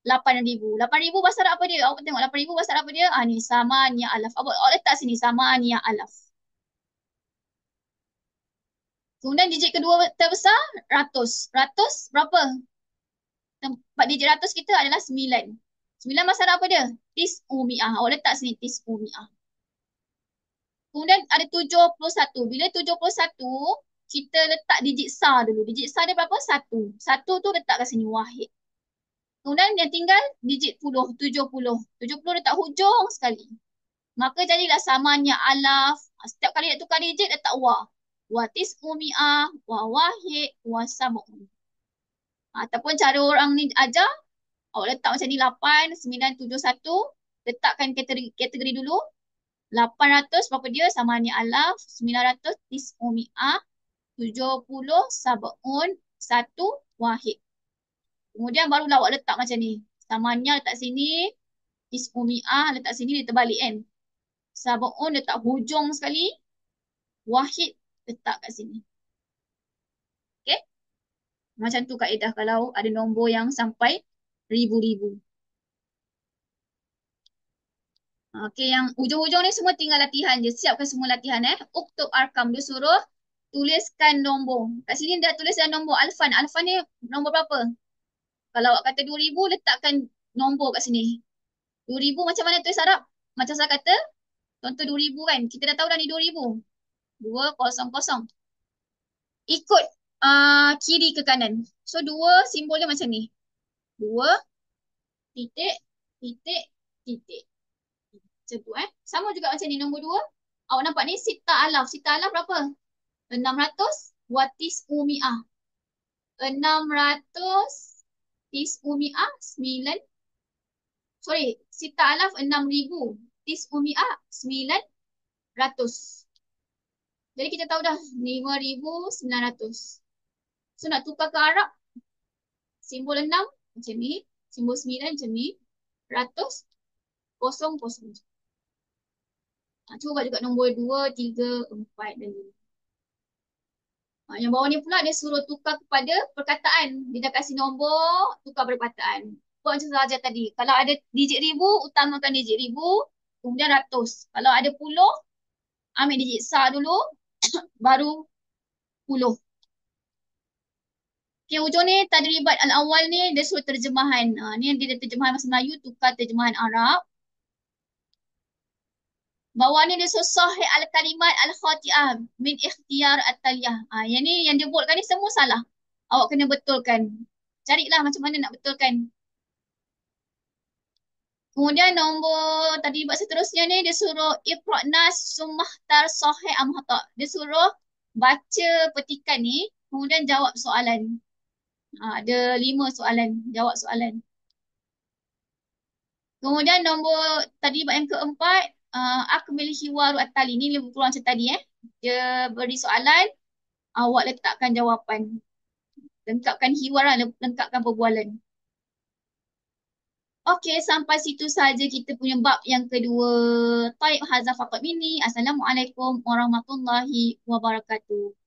8,000. 8,000 bahasa Arab apa dia? Awak tengok 8,000 bahasa Arab apa dia? Ni samania alaf. Awak letak sini samania alaf. Kemudian digit kedua terbesar, ratus. Ratus berapa? Tempat digit ratus kita adalah 9. 9 bahasa Arab apa dia? Tis'umi'ah. Awak letak sini tis'umi'ah. Kemudian ada 71. Bila 71, kita letak digit sa dulu. Digit sa dia berapa? 1. 1 tu letak kat sini, wahid. Kemudian yang tinggal digit puluh, 70. 70 letak hujung sekali. Maka jadilah samanya alaf. Setiap kali nak tukar digit, letak wa. Wa tis'umi'ah, wa wahid, wa sab'un. Ataupun cara orang ni ajar, awak letak macam ni 8, 9, 7, 1. Letakkan kategori dulu. 800 berapa dia? Samanya alaf. 900 tis'umi'ah. 70 sab'un. 1 wahid. Kemudian barulah awak letak macam ni. Samanya letak sini. Tis'umi'ah letak sini, dia terbalik kan. Sab'un letak hujung sekali. Wahid letak kat sini. Okay. Macam tu kaedah kalau ada nombor yang sampai ribu-ribu. Okay, yang ujung-ujung ni semua tinggal latihan je. Siapkan semua latihan Uktub arkam. Dia suruh tuliskan nombor. Kat sini dah tulis nombor alfan. Alfan ni nombor berapa? Kalau awak kata 2,000, letakkan nombor kat sini. 2,000 macam mana tulis Arab? Macam saya kata, contoh 2,000 kan. Kita dah tahu dah ni 2,000. 200. Ikut kiri ke kanan. So, 2 simbolnya macam ni. 2, titik, titik, titik. Macam tu Sama juga macam ni nombor 2. Awak nampak ni sita alaf. Sita alaf berapa? 600 watis umi'ah. 600 tis umi'ah 9. Sorry, sita alaf 6,000. Tis umi'ah 900. Jadi kita tahu dah 5,900. So nak tukar ke Arab, simbol 6 macam ni, simbol 9 macam ni, ratus, kosong, kosong. Cuba juga nombor 2, 3, 4 dan 5. Yang bawah ni pula dia suruh tukar kepada perkataan. Dia dah kasih nombor, tukar perkataan. Buat macam saja tadi. Kalau ada digit ribu, utamakan digit ribu, kemudian ratus. Kalau ada puluh, ambil digit sa dulu, baru puluh. Okay, ujung ni tadribat al-awal ni dia suruh terjemahan. Ni dia ada terjemahan bahasa Melayu, tukar terjemahan Arab. Bawah ni dia suruh sahih al-kalimat al-khati'ah min ikhtiyar at-taliyah. Yang ni yang dia buatkan ni semua salah. Awak kena betulkan. Carilah macam mana nak betulkan. Kemudian nombor tadribat seterusnya ni dia suruh iqra' nas sumahtar sahih am khata'. Dia suruh baca petikan ni kemudian jawab soalan. Ada 5 soalan, jawab soalan. Kemudian nombor tadi bab yang keempat, akmil hiwaru at-tali. Ni lebih kurang macam tadi Dia beri soalan, awak letakkan jawapan. Lengkapkan hiwaran, lengkapkan perbualan. Okey, sampai situ saja kita punya bab yang kedua. Taib hadza faqat minni. Assalamualaikum warahmatullahi wabarakatuh.